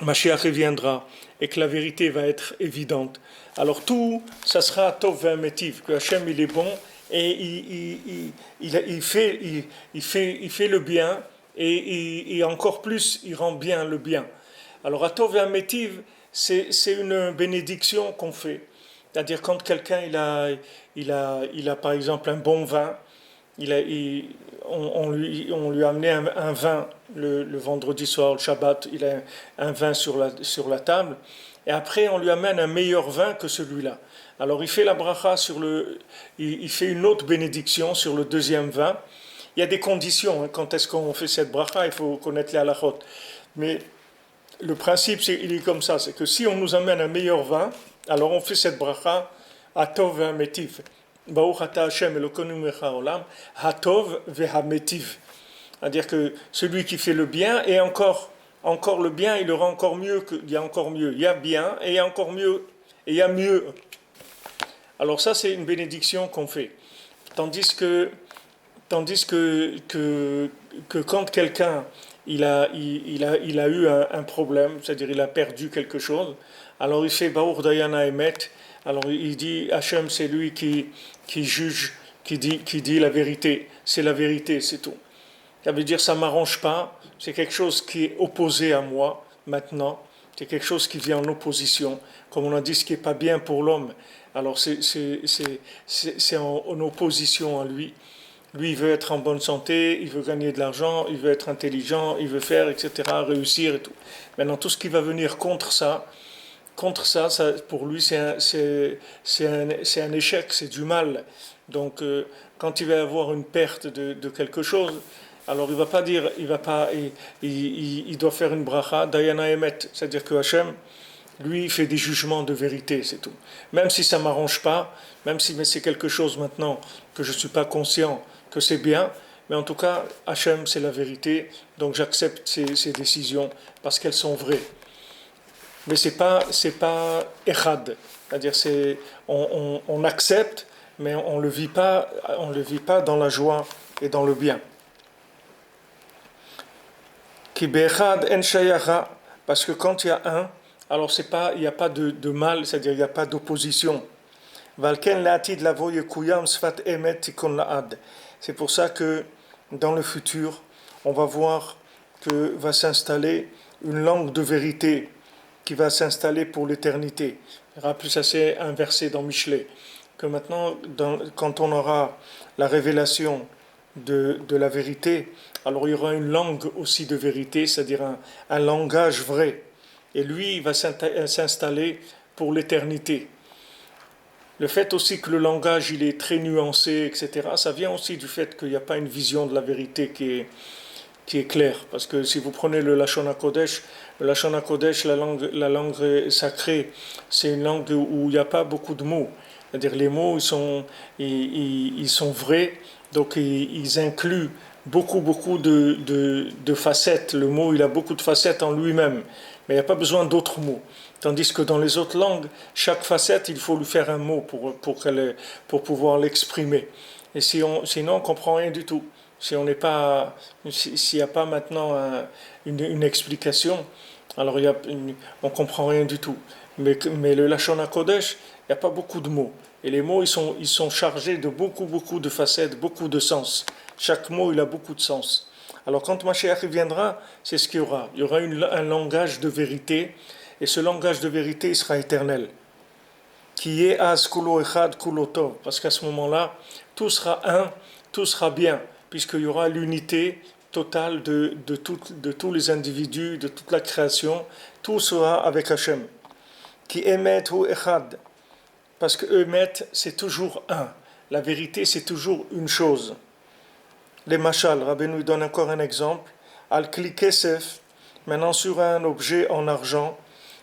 Speaker 2: Mashiach reviendra et que la vérité va être évidente, alors tout, ça sera Tov Ve'ametiv, que Hachem il est bon et il fait le bien et encore plus il rend bien le bien. Alors Atov Ve'ametiv, c'est une bénédiction qu'on fait. C'est-à-dire quand quelqu'un il a par exemple un bon vin, on lui a amené un vin le vendredi soir, le Shabbat, il a un vin sur la table, et après on lui amène un meilleur vin que celui-là. Alors il fait la bracha il fait une autre bénédiction sur le deuxième vin. Il y a des conditions, hein, quand est-ce qu'on fait cette bracha, il faut connaître les halachot. Mais le principe, il est comme ça, c'est que si on nous amène un meilleur vin, alors on fait cette bracha à Tov Ve'ametiv. Baruch ata Hashem Elokeinu melech haolam, hatov ve'hametiv. C'est-à-dire que celui qui fait le bien, et encore le bien, il aura encore mieux, il y a encore mieux. Il y a bien, et il y a encore mieux, et il y a mieux. Alors ça, c'est une bénédiction qu'on fait. Tandis que quand quelqu'un il a eu un problème, c'est-à-dire il a perdu quelque chose, alors il fait Baruch Dayana Emet, alors il dit Hachem c'est lui qui juge, qui dit la vérité, c'est la vérité, c'est tout. Ça veut dire ça ne m'arrange pas, c'est quelque chose qui est opposé à moi maintenant, c'est quelque chose qui vient en opposition, comme on a dit ce qui n'est pas bien pour l'homme, alors c'est en opposition à lui. Lui, il veut être en bonne santé, il veut gagner de l'argent, il veut être intelligent, il veut faire, etc., réussir et tout. Maintenant, tout ce qui va venir contre ça pour lui, c'est un échec, c'est du mal. Donc, quand il va avoir une perte de quelque chose, alors il va pas dire, il doit faire une bracha, Dayana Emet, c'est-à-dire que Hachem, lui, il fait des jugements de vérité, c'est tout. Même si ça ne m'arrange pas, même si c'est quelque chose maintenant que je ne suis pas conscient que c'est bien, mais en tout cas, Hachem, c'est la vérité, donc j'accepte ces décisions parce qu'elles sont vraies. Mais c'est pas echad, c'est-à-dire on accepte, mais on le vit pas dans la joie et dans le bien. Ki be'echad en shayara, parce que quand il y a un, alors il n'y a pas de mal, c'est-à-dire il n'y a pas d'opposition. Valken la'atid lavo yekuyam sfat emet tikon la'ad. C'est pour ça que dans le futur, on va voir que va s'installer une langue de vérité qui va s'installer pour l'éternité. Rappelez, ça c'est un verset dans Michelet, que maintenant, quand on aura la révélation de la vérité, alors il y aura une langue aussi de vérité, c'est-à-dire un langage vrai. Et lui, il va s'installer pour l'éternité. Le fait aussi que le langage il est très nuancé, etc., ça vient aussi du fait qu'il n'y a pas une vision de la vérité qui est claire. Parce que si vous prenez le Lashon HaKodesh, la langue sacrée, c'est une langue où il n'y a pas beaucoup de mots. C'est-à-dire les mots, ils sont vrais, donc ils incluent beaucoup de facettes. Le mot, il a beaucoup de facettes en lui-même, mais il n'y a pas besoin d'autres mots. Tandis que dans les autres langues, chaque facette, il faut lui faire un mot pour pouvoir l'exprimer. Et sinon, on ne comprend rien du tout. S'il n'y a pas maintenant une explication, alors on ne comprend rien du tout. Mais le Lashon HaKodesh, il n'y a pas beaucoup de mots. Et les mots, ils sont chargés de beaucoup de facettes, beaucoup de sens. Chaque mot, il a beaucoup de sens. Alors quand Mashiach viendra, c'est ce qu'il y aura. Il y aura un langage de vérité. Et ce langage de vérité, il sera éternel. Qui est az kulo echad kulo tov. Parce qu'à ce moment-là, tout sera un, tout sera bien, puisqu'il y aura l'unité totale de tous les individus, de toute la création. Tout sera avec Hachem. Qui émet ou echad. Parce que émet, c'est toujours un. La vérité, c'est toujours une chose. Les machal, Rabbeinu donne encore un exemple. Al kli kesef, maintenant sur un objet en argent,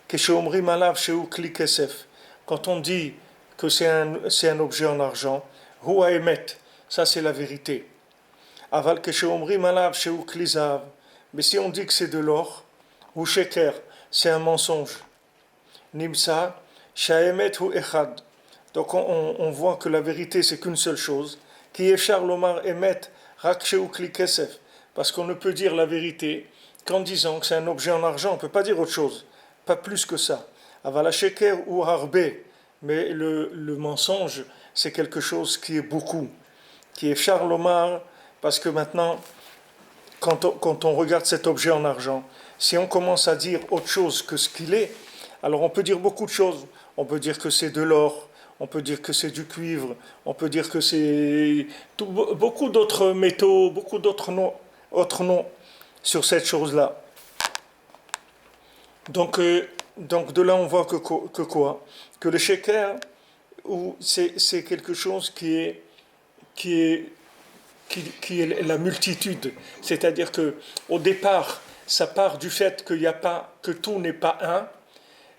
Speaker 2: kesheomri malav sheu kli kesef. Quand on dit que c'est un objet en argent, Hua emet, ça c'est la vérité. Aval kesheomri malav sheu kli zahav. Mais si on dit que c'est de l'or, Hu sheker, c'est un mensonge. Nimsa, shaemet hu echad. Donc on voit que la vérité c'est qu'une seule chose. Qui est charlomar emet rak sheu kli kesef. Parce qu'on ne peut dire la vérité qu'en disant que c'est un objet en argent. On ne peut pas dire autre chose, pas plus que ça. Avala sheker ou harbe, mais le mensonge, c'est quelque chose qui est beaucoup, qui est charlomar, parce que maintenant, quand on regarde cet objet en argent, si on commence à dire autre chose que ce qu'il est, alors on peut dire beaucoup de choses. On peut dire que c'est de l'or, on peut dire que c'est du cuivre, on peut dire que c'est beaucoup d'autres métaux, beaucoup d'autres noms sur cette chose-là. Donc de là, on voit que quoi? Que le sheker, c'est quelque chose qui est la multitude. C'est-à-dire que au départ, ça part du fait que tout n'est pas un,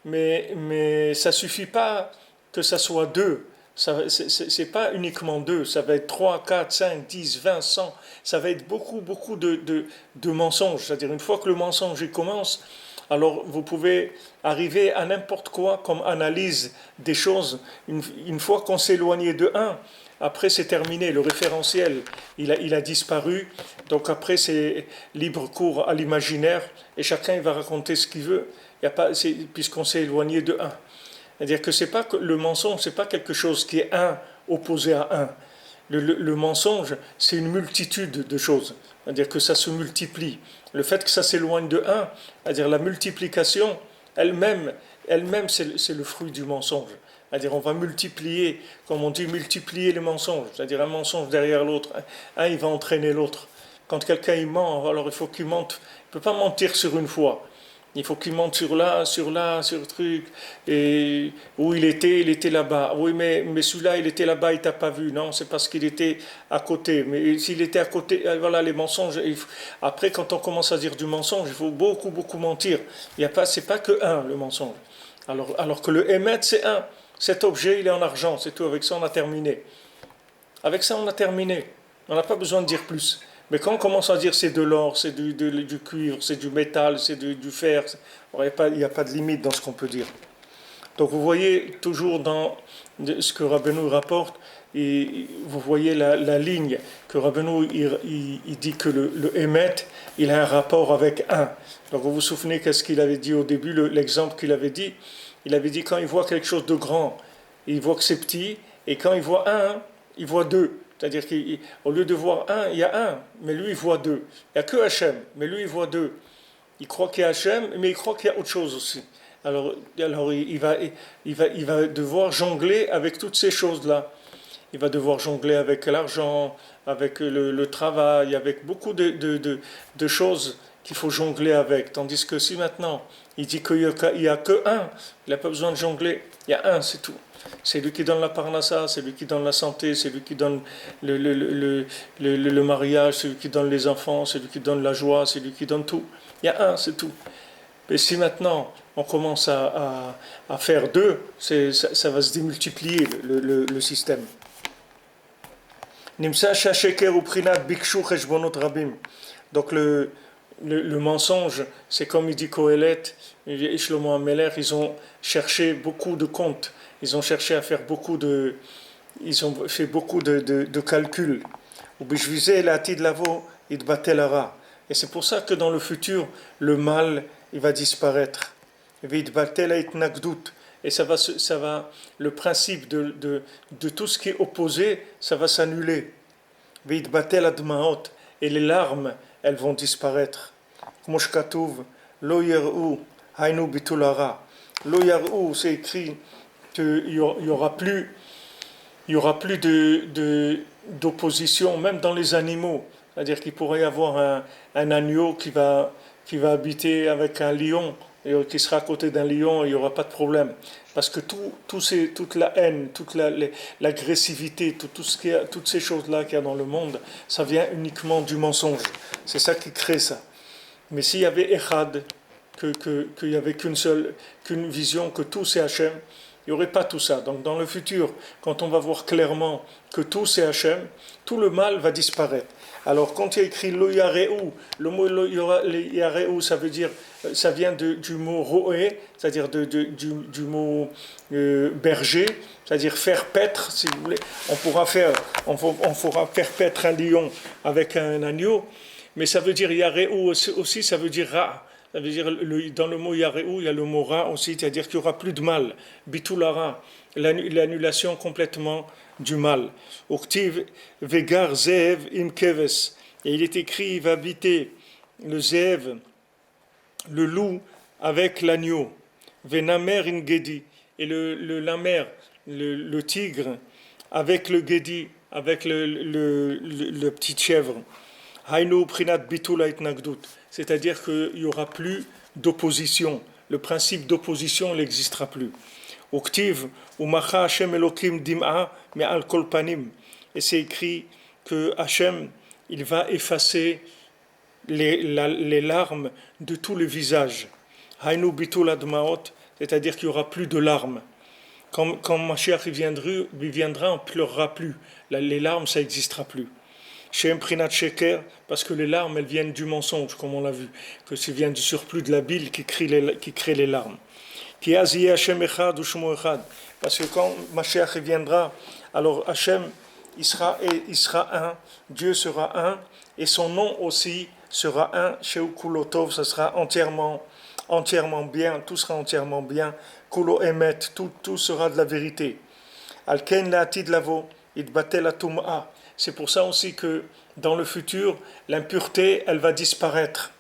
Speaker 2: mais ça suffit pas que ça soit deux. C'est pas uniquement deux, ça va être 3, 4, 5, 10, 20, 100, ça va être beaucoup de mensonges. C'est-à-dire une fois que le mensonge il commence, alors vous pouvez arriver à n'importe quoi comme analyse des choses. Une fois qu'on s'est éloigné de un, après c'est terminé, le référentiel il a disparu, donc après c'est libre cours à l'imaginaire et chacun il va raconter ce qu'il veut, puisqu'on s'est éloigné de un. C'est-à-dire que c'est pas que le mensonge, c'est pas quelque chose qui est un opposé à un. Le mensonge, c'est une multitude de choses. C'est-à-dire que ça se multiplie. Le fait que ça s'éloigne de un, c'est-à-dire la multiplication, elle-même c'est le fruit du mensonge. C'est-à-dire on va multiplier, comme on dit, multiplier les mensonges. C'est-à-dire un mensonge derrière l'autre. Un, il va entraîner l'autre. Quand quelqu'un il ment, alors il faut qu'il mente. Il ne peut pas mentir sur une fois. Il faut qu'il monte sur le truc. Et où il était là-bas. Oui, mais celui-là, il était là-bas, il t'a pas vu. Non, c'est parce qu'il était à côté. Mais s'il était à côté, voilà, les mensonges. Après, quand on commence à dire du mensonge, il faut beaucoup mentir. C'est pas que un, le mensonge. Alors que le émet, c'est un. Cet objet, il est en argent, c'est tout. Avec ça, on a terminé. Avec ça, on a terminé. On n'a pas besoin de dire plus. Mais quand on commence à dire c'est de l'or, c'est du cuivre, c'est du métal, c'est du fer, il n'y a pas de limite dans ce qu'on peut dire. Donc vous voyez toujours dans ce que Rabbeinu rapporte, et vous voyez la ligne que Rabbeinu il dit que le émet, il a un rapport avec un. Donc vous vous souvenez qu'est-ce qu'il avait dit au début, l'exemple qu'il avait dit. Il avait dit quand il voit quelque chose de grand, il voit que c'est petit, et quand il voit un, il voit deux. C'est-à-dire qu'au lieu de voir un, il y a un, mais lui il voit deux. Il n'y a que Hachem, mais lui il voit deux. Il croit qu'il y a Hachem, mais il croit qu'il y a autre chose aussi. Alors il va devoir jongler avec toutes ces choses-là. Il va devoir jongler avec l'argent, avec le travail, avec beaucoup de choses qu'il faut jongler avec. Tandis que si maintenant il dit qu'il n'y a que un, il n'a pas besoin de jongler. Il y a un, c'est tout. C'est lui qui donne la parnassa, c'est lui qui donne la santé, c'est lui qui donne le mariage, c'est lui qui donne les enfants, c'est lui qui donne la joie, c'est lui qui donne tout. Il y a un, c'est tout. Et si maintenant on commence à faire deux, ça va se démultiplier le système. Nimsa sheker ou prinat bikshu cheshbonot rabim. Donc le mensonge, c'est comme il dit Kohelet et Shlomo Ameler, ils ont cherché beaucoup de comptes. Ils ont cherché à faire ils ont fait beaucoup de calculs. Et c'est pour ça que dans le futur, le mal, il va disparaître. Et ça va, le principe de tout ce qui est opposé, ça va s'annuler. Et les larmes, elles vont disparaître. Lo yer'u, hainu bitulara. Lo yar'u, c'est écrit qu'il y aura plus, il y aura plus d'opposition, même dans les animaux. C'est-à-dire qu'il pourrait y avoir un agneau qui va habiter avec un lion, et qui sera à côté d'un lion, et il n'y aura pas de problème. Parce que toute la haine, l'agressivité, toutes ces choses-là qu'il y a dans le monde, ça vient uniquement du mensonge. C'est ça qui crée ça. Mais s'il y avait Echad, qu'il n'y avait qu'une vision, que tout c'est Hachem, il n'y aurait pas tout ça. Donc dans le futur, quand on va voir clairement que tout c'est Hachem, tout le mal va disparaître. Alors quand il y a écrit Lo Yareu, le mot Lo Yareu, ça vient du mot Roé, c'est-à-dire du mot berger, c'est-à-dire faire paître, si vous voulez. On pourra faire paître un lion avec un agneau, mais ça veut dire Yareu aussi, ça veut dire Ra. Ça veut dire, dans le mot Yareu, il y a le mot Ra aussi, c'est-à-dire qu'il n'y aura plus de mal. Bitulara, l'annulation complètement du mal. Uktiv Vegar Zev im Keves. Et il est écrit, il va habiter le Zev, le loup, avec l'agneau. Venamer in Gedi. Et le lamer, le tigre, avec le Gedi, avec le petit chèvre. Hainu prinat bitula itnagdut. C'est-à-dire qu'il n'y aura plus d'opposition. Le principe d'opposition n'existera plus. Uktiv umacha Hashem Elokim dim'a me'al kol panim. Et c'est écrit que Hashem, il va effacer les larmes de tous les visages. Hainu bitul admaot, c'est-à-dire qu'il n'y aura plus de larmes. Quand Mashiach viendra, on ne pleurera plus. Les larmes, ça n'existera plus. Shem Prinat Sheker, parce que les larmes, elles viennent du mensonge, comme on l'a vu, que ça vient du surplus de la bile qui crée les larmes. Ki Aziye Hashem Echad ou Shmo Echad, parce que quand Mashiach viendra, alors Hashem, il sera un, Dieu sera un, et son nom aussi sera un. Sheu Kulotov, ça sera entièrement bien, tout sera entièrement bien. Kulo Emet, tout sera de la vérité. Alken La'atid Lavo, Itbatel Atum'a. C'est pour ça aussi que dans le futur, l'impureté, elle va disparaître.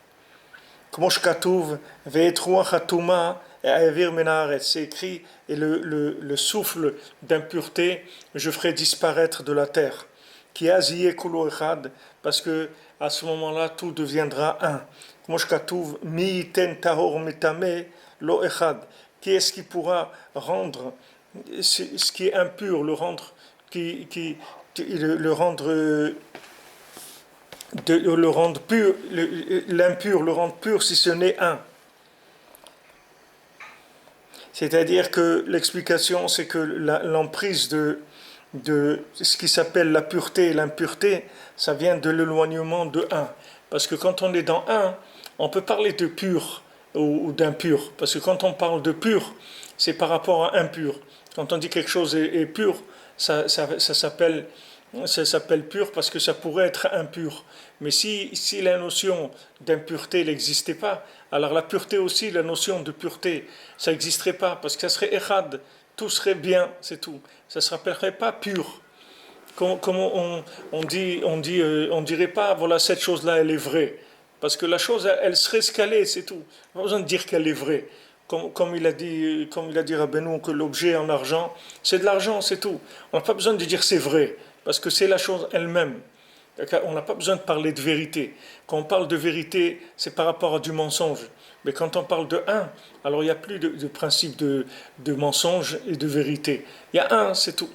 Speaker 2: C'est écrit, et le souffle d'impureté, je ferai disparaître de la terre. Parce que à ce moment-là, tout deviendra un. Qui est-ce qui pourra rendre ce qui est impur, le rendre pur, l'impur, le rendre pur si ce n'est un. C'est-à-dire que l'explication, c'est que l'emprise de ce qui s'appelle la pureté et l'impureté, ça vient de l'éloignement de un. Parce que quand on est dans un, on peut parler de pur ou d'impur. Parce que quand on parle de pur, c'est par rapport à impur. Quand on dit quelque chose est pur, ça s'appelle pur parce que ça pourrait être impur. Mais si la notion d'impureté n'existait pas, alors la pureté aussi, la notion de pureté, ça n'existerait pas parce que ça serait echad, tout serait bien, c'est tout. Ça ne s'appellerait pas pur. Comment on dirait pas, voilà, cette chose-là, elle est vraie. Parce que la chose, elle serait ce qu'elle est, c'est tout. Pas besoin de dire qu'elle est vraie. Comme il a dit Rabbeinu, que l'objet en argent, c'est de l'argent, c'est tout. On n'a pas besoin de dire c'est vrai, parce que c'est la chose elle-même. On n'a pas besoin de parler de vérité. Quand on parle de vérité, c'est par rapport à du mensonge. Mais quand on parle de un, alors il n'y a plus de principe de mensonge et de vérité. Il y a un, c'est tout.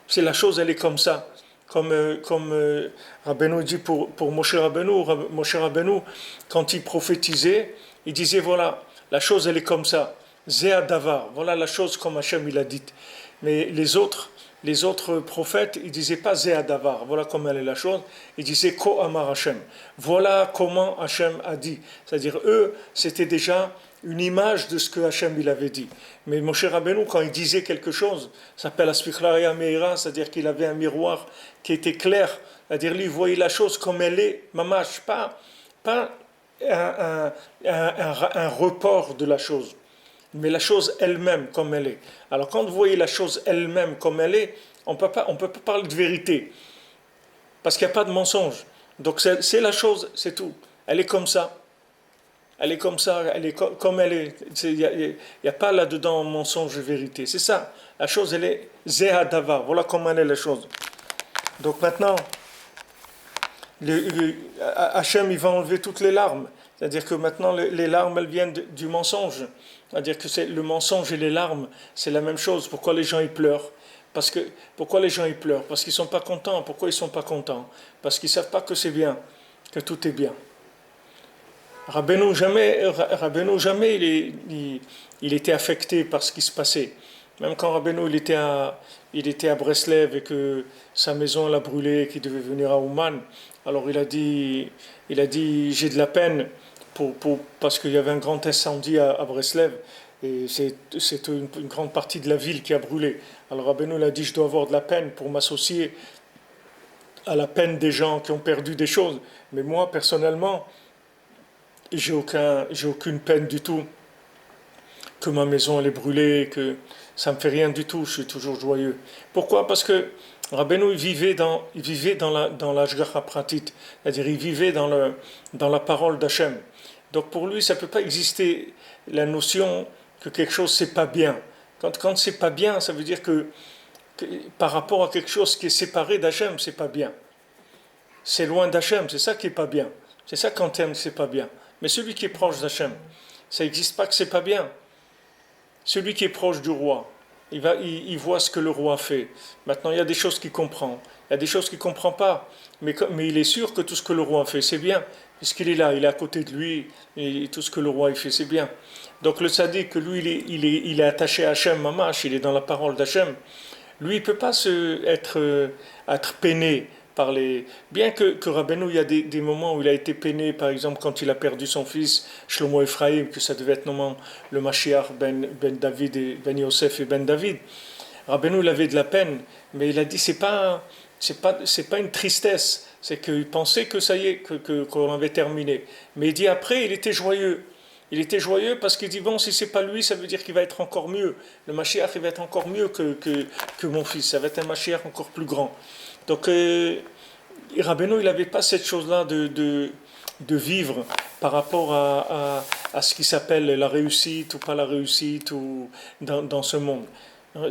Speaker 2: C'est la chose, elle est comme ça. Comme Rabbeinu dit pour Moshe Rabbeinu, quand il prophétisait, il disait voilà, la chose elle est comme ça, Zéa Davar, voilà la chose comme Hachem il a dit. Mais les autres prophètes, ils disaient pas Zéa Davar, voilà comment elle est la chose, ils disaient Ko Amar Hachem, voilà comment Hachem a dit. C'est-à-dire eux, c'était déjà une image de ce que Hachem il avait dit. Mais Moshe Rabbeinu, quand il disait quelque chose, ça s'appelle Aspichlaria Meira, c'est-à-dire qu'il avait un miroir qui était clair, c'est-à-dire lui, il voyait la chose comme elle est, mamash, pas un report de la chose, mais la chose elle-même comme elle est. Alors quand vous voyez la chose elle-même comme elle est, on peut pas parler de vérité, parce qu'il n'y a pas de mensonge. Donc c'est la chose, c'est tout. Elle est comme ça. elle est comme ça, elle est comme elle est. Il n'y a pas là-dedans mensonge et vérité. C'est ça. La chose, elle est zehadava. Voilà comment elle est la chose. Donc maintenant, Hachem, il va enlever toutes les larmes. C'est-à-dire que maintenant, les larmes, elles viennent du mensonge. C'est-à-dire que le mensonge et les larmes, c'est la même chose. Pourquoi les gens, ils pleurent? Pourquoi les gens, ils pleurent? Parce qu'ils ne sont pas contents. Pourquoi ils ne sont pas contents? Parce qu'ils ne savent pas que c'est bien, que tout est bien. Rabbeinu, jamais il était affecté par ce qui se passait. Même quand Rabbeinu, il était à Breslev et que sa maison l'a brûlé et qu'il devait venir à Ouman, alors il a dit j'ai de la peine parce qu'il y avait un grand incendie à Breslev et c'est une grande partie de la ville qui a brûlé. Alors Rabbeinu il a dit je dois avoir de la peine pour m'associer à la peine des gens qui ont perdu des choses. Mais moi, personnellement, j'ai aucune peine du tout que ma maison elle est brûlée, que ça me fait rien du tout, je suis toujours joyeux. Pourquoi? Parce que Rabbeinu il vivait dans la Shgacha Pratit, c'est-à-dire il vivait dans la parole d'Hachem. Donc pour lui, ça ne peut pas exister la notion que quelque chose c'est pas bien. Quand c'est pas bien, ça veut dire que par rapport à quelque chose qui est séparé d'Hachem, c'est pas bien. C'est loin d'Hachem, c'est ça qui est pas bien. C'est ça qu'en termes c'est pas bien. Mais celui qui est proche d'Hachem, ça n'existe pas que c'est pas bien. Celui qui est proche du roi, il voit ce que le roi fait. Maintenant, il y a des choses qu'il comprend, il y a des choses qu'il ne comprend pas. Mais il est sûr que tout ce que le roi fait, c'est bien. Puisqu'il est là, il est à côté de lui, et tout ce que le roi il fait, c'est bien. Donc le tzaddik, lui, il est attaché à Hachem, Mamash, il est dans la parole d'Hachem. Lui, il ne peut pas être peiné par les... Bien que Rabbeinu, il y a des moments où il a été peiné, par exemple quand il a perdu son fils, Shlomo Ephraim, que ça devait être normalement le Mashiach ben David, et Ben Yosef et Ben David. Rabbeinu, il avait de la peine, mais il a dit, c'est pas une tristesse, c'est qu'il pensait que ça y est, qu'on avait terminé. Mais il dit après, il était joyeux. Il était joyeux parce qu'il dit, bon, si c'est pas lui, ça veut dire qu'il va être encore mieux. Le Mashiach, il va être encore mieux que mon fils. Ça va être un Mashiach encore plus grand. Donc, Rabbeinu, il n'avait pas cette chose-là de vivre par rapport à ce qui s'appelle la réussite ou pas la réussite ou dans ce monde.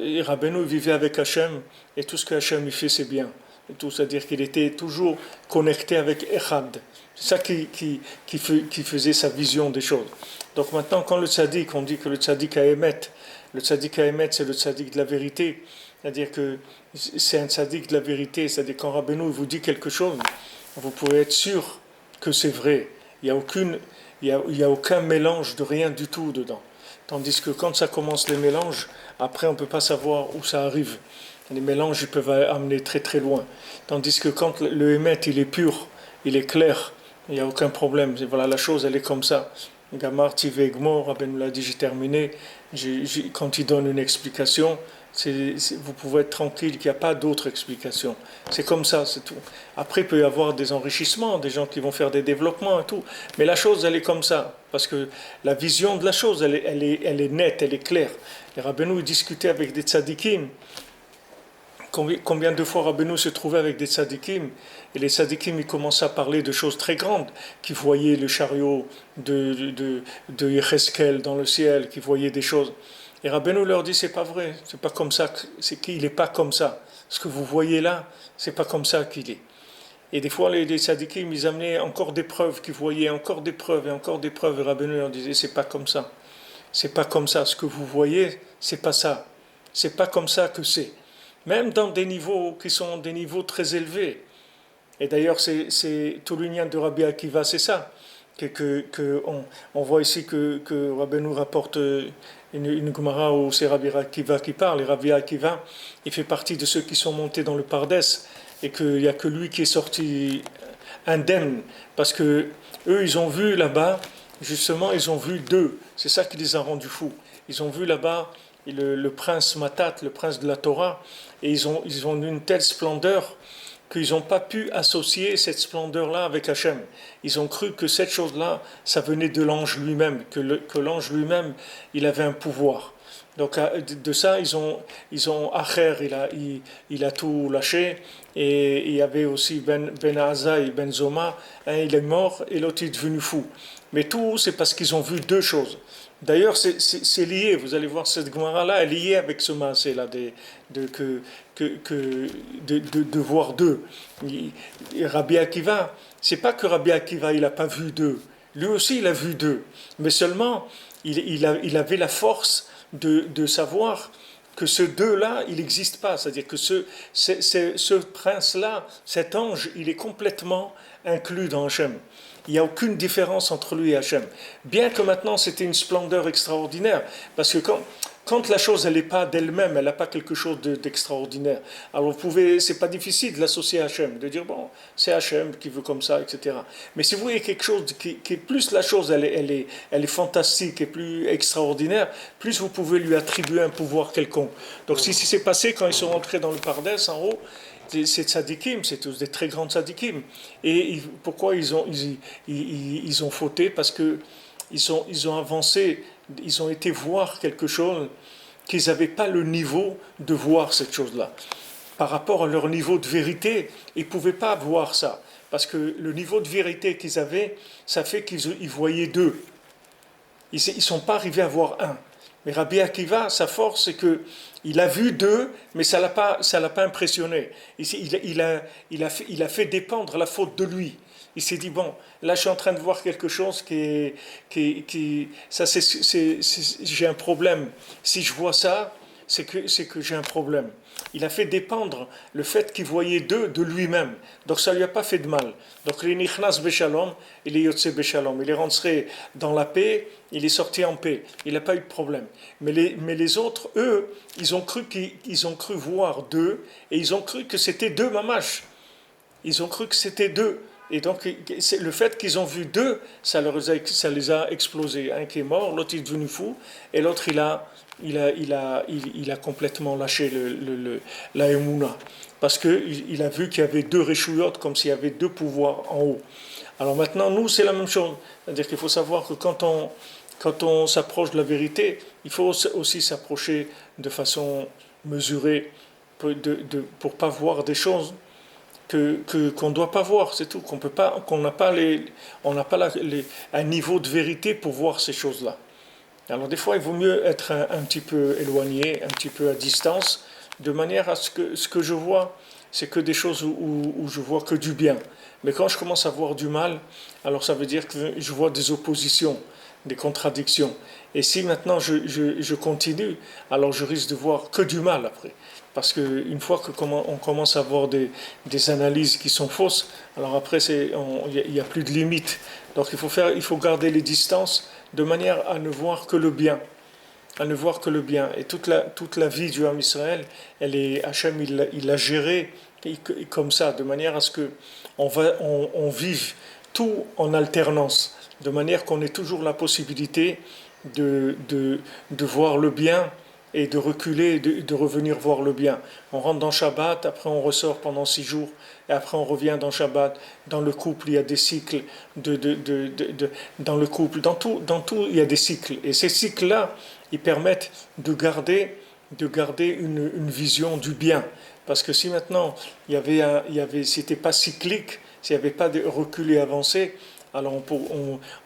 Speaker 2: Et Rabbeinu vivait avec Hachem et tout ce que Hachem lui fait, c'est bien. C'est-à-dire qu'il était toujours connecté avec Echad. C'est ça qui faisait sa vision des choses. Donc maintenant, quand le tzaddik, on dit que le tzaddik a émet, c'est le tzaddik de la vérité. C'est-à-dire que c'est un tzaddik de la vérité. C'est-à-dire quand Rabbeinu vous dit quelque chose, vous pouvez être sûr que c'est vrai. Il n'y a aucun mélange de rien du tout dedans. Tandis que quand ça commence les mélanges, après on ne peut pas savoir où ça arrive. Les mélanges ils peuvent amener très très loin. Tandis que quand le émet il est pur, il est clair, il n'y a aucun problème. Et voilà, la chose elle est comme ça. Gamar Tive Gmor, Rabbeinu l'a dit, j'ai terminé. Quand il donne une explication, vous pouvez être tranquille qu'il n'y a pas d'autre explication. C'est comme ça, c'est tout. Après, il peut y avoir des enrichissements, des gens qui vont faire des développements et tout. Mais la chose, elle est comme ça. Parce que la vision de la chose, elle est nette, elle est claire. Et Rabbeinu discutait avec des tzadikim. Combien de fois Rabbeinu se trouvait avec des tzadikim et les tzadikim ils commençaient à parler de choses très grandes, qui voyaient le chariot de Yecheskel dans le ciel, qui voyaient des choses. Et Rabbeinu leur dit c'est pas vrai, c'est pas comme ça, il n'est pas comme ça. Ce que vous voyez là, c'est pas comme ça qu'il est. Et des fois les tzadikim ils amenaient encore des preuves, qu'ils voyaient encore des preuves et encore des preuves. Et Rabbeinu leur disait c'est pas comme ça, c'est pas comme ça. Ce que vous voyez, c'est pas ça, c'est pas comme ça que c'est. Même dans des niveaux qui sont des niveaux très élevés. Et d'ailleurs, c'est tout l'union de Rabbi Akiva, c'est ça. On voit ici que Rabbeinu rapporte une Gemara où c'est Rabbi Akiva qui parle. Et Rabbi Akiva, il fait partie de ceux qui sont montés dans le Pardes et qu'il n'y a que lui qui est sorti indemne. Parce que eux, ils ont vu là-bas, justement, ils ont vu deux. C'est ça qui les a rendus fous. Ils ont vu là-bas le prince Matat, le prince de la Torah, et ils ont une telle splendeur qu'ils n'ont pas pu associer cette splendeur-là avec Hachem. Ils ont cru que cette chose-là, ça venait de l'ange lui-même, que l'ange lui-même, il avait un pouvoir. Donc de ça, ils ont Acher, il a tout lâché. Et il y avait aussi Ben Azai, Ben Zoma, un il est mort et l'autre est devenu fou. Mais tout, c'est parce qu'ils ont vu deux choses. D'ailleurs, c'est lié, vous allez voir cette Gemara-là, elle est liée avec ce maasé-là, de voir deux. Rabbi Akiva, c'est pas que Rabbi Akiva, il n'a pas vu deux. Lui aussi, il a vu deux. Mais seulement, il avait la force de savoir que ce deux-là, il n'existe pas. C'est-à-dire que ce prince-là, cet ange, il est complètement inclus dans Hachem. Il n'y a aucune différence entre lui et Hachem. Bien que maintenant, c'était une splendeur extraordinaire. Parce que quand la chose, elle n'est pas d'elle-même, elle n'a pas quelque chose d'extraordinaire. Alors, c'est pas difficile de l'associer à Hachem, de dire, bon, c'est Hachem qui veut comme ça, etc. Mais si vous voyez quelque chose qui est plus la chose, elle est fantastique et plus extraordinaire, plus vous pouvez lui attribuer un pouvoir quelconque. Donc, si c'est passé quand ils sont rentrés dans le Pardès, en haut, c'est tzadikim, c'est tous des très grands tzadikim. Et pourquoi ils ont fauté? Parce que ils ont avancé, ils ont été voir quelque chose qu'ils n'avaient pas le niveau de voir cette chose-là. Par rapport à leur niveau de vérité, ils ne pouvaient pas voir ça. Parce que le niveau de vérité qu'ils avaient, ça fait qu'ils voyaient deux. Ils ne sont pas arrivés à voir un. Mais Rabbi Akiva, sa force, c'est qu'il a vu deux, mais ça l'a pas impressionné. Il a fait dépendre la faute de lui. Il s'est dit, bon, là je suis en train de voir quelque chose j'ai un problème. Si je vois ça, c'est que j'ai un problème. Il a fait dépendre le fait qu'il voyait deux de lui-même. Donc ça ne lui a pas fait de mal. Donc il est nichnas beshalom, il est yotse beshalom. Il est rentré dans la paix, il est sorti en paix. Il n'a pas eu de problème. Mais les autres, eux, ils ont cru voir deux, et ils ont cru que c'était deux mamash. Ils ont cru que c'était deux. Et donc, le fait qu'ils ont vu deux, ça les a explosés. Un qui est mort, l'autre est devenu fou, et l'autre, il a complètement lâché la Emouna. Parce qu'il a vu qu'il y avait deux réchouillottes, comme s'il y avait deux pouvoirs en haut. Alors maintenant, nous, c'est la même chose. C'est-à-dire qu'il faut savoir que quand on s'approche de la vérité, il faut aussi s'approcher de façon mesurée pour ne pas voir des choses qu'on ne doit pas voir, c'est tout, qu'on n'a pas un niveau de vérité pour voir ces choses-là. Alors des fois, il vaut mieux être un petit peu éloigné, un petit peu à distance, de manière à ce que je vois, c'est que des choses où je vois que du bien. Mais quand je commence à voir du mal, alors ça veut dire que je vois des oppositions, des contradictions. Et si maintenant je continue, alors je risque de voir que du mal après. Parce qu'une fois qu'on commence à avoir des analyses qui sont fausses, alors après il n'y a plus de limite. Donc il faut garder les distances de manière à ne voir que le bien. À ne voir que le bien. Et toute la vie du Ham Israël, Hachem il l'a gérée comme ça, de manière à ce qu'on vive tout en alternance, de manière qu'on ait toujours la possibilité de voir le bien et de reculer, de revenir voir le bien. On rentre dans Shabbat, après on ressort pendant 6 jours, et après on revient dans Shabbat. Dans le couple, il y a des cycles, dans le couple, dans tout, il y a des cycles. Et ces cycles-là, ils permettent de garder une vision du bien. Parce que si maintenant, c'était pas cyclique, s'il n'y avait pas de recul et avancé, alors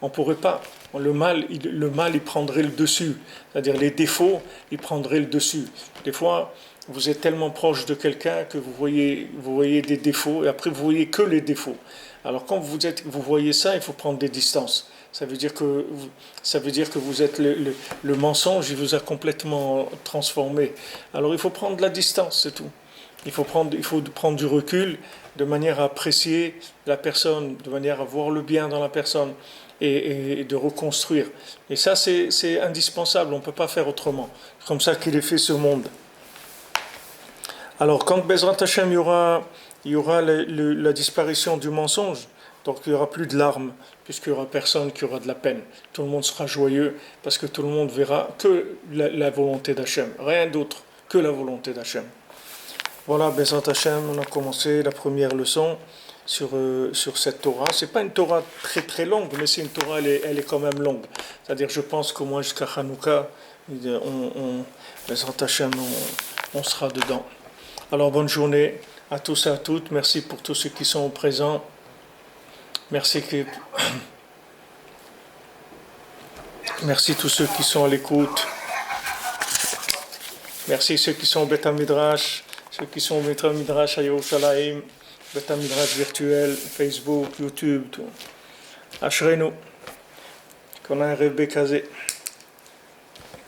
Speaker 2: on pourrait pas. Le mal, il prendrait le dessus. C'est-à-dire les défauts, ils prendraient le dessus. Des fois, vous êtes tellement proche de quelqu'un que vous voyez des défauts et après vous voyez que les défauts. Alors quand vous voyez ça, il faut prendre des distances. Ça veut dire que vous êtes le mensonge, il vous a complètement transformé. Alors il faut prendre de la distance, c'est tout. Il faut prendre du recul de manière à apprécier la personne, de manière à voir le bien dans la personne et de reconstruire. Et ça, c'est indispensable, on ne peut pas faire autrement. C'est comme ça qu'il est fait ce monde. Alors, quand Bezrat Hashem, il y aura la disparition du mensonge, donc il n'y aura plus de larmes, puisqu'il n'y aura personne qui aura de la peine. Tout le monde sera joyeux, parce que tout le monde verra que la volonté d'Hachem, rien d'autre que la volonté d'Hachem. Voilà, Bezrat Hashem, on a commencé la première leçon sur cette Torah. C'est pas une Torah très très longue, mais c'est une Torah, elle est quand même longue. C'est-à-dire, je pense qu'au moins jusqu'à Hanouka, Bezrat Hashem, on sera dedans. Alors bonne journée à tous et à toutes. Merci pour tous ceux qui sont présents. Merci tous ceux qui sont à l'écoute. Merci ceux qui sont au Beth Midrash, ceux qui sont au Beth Midrash à Yerushalayim, Beth Midrash virtuel, Facebook, YouTube, tout. Ashrenu, qu'on a un rêve békazé.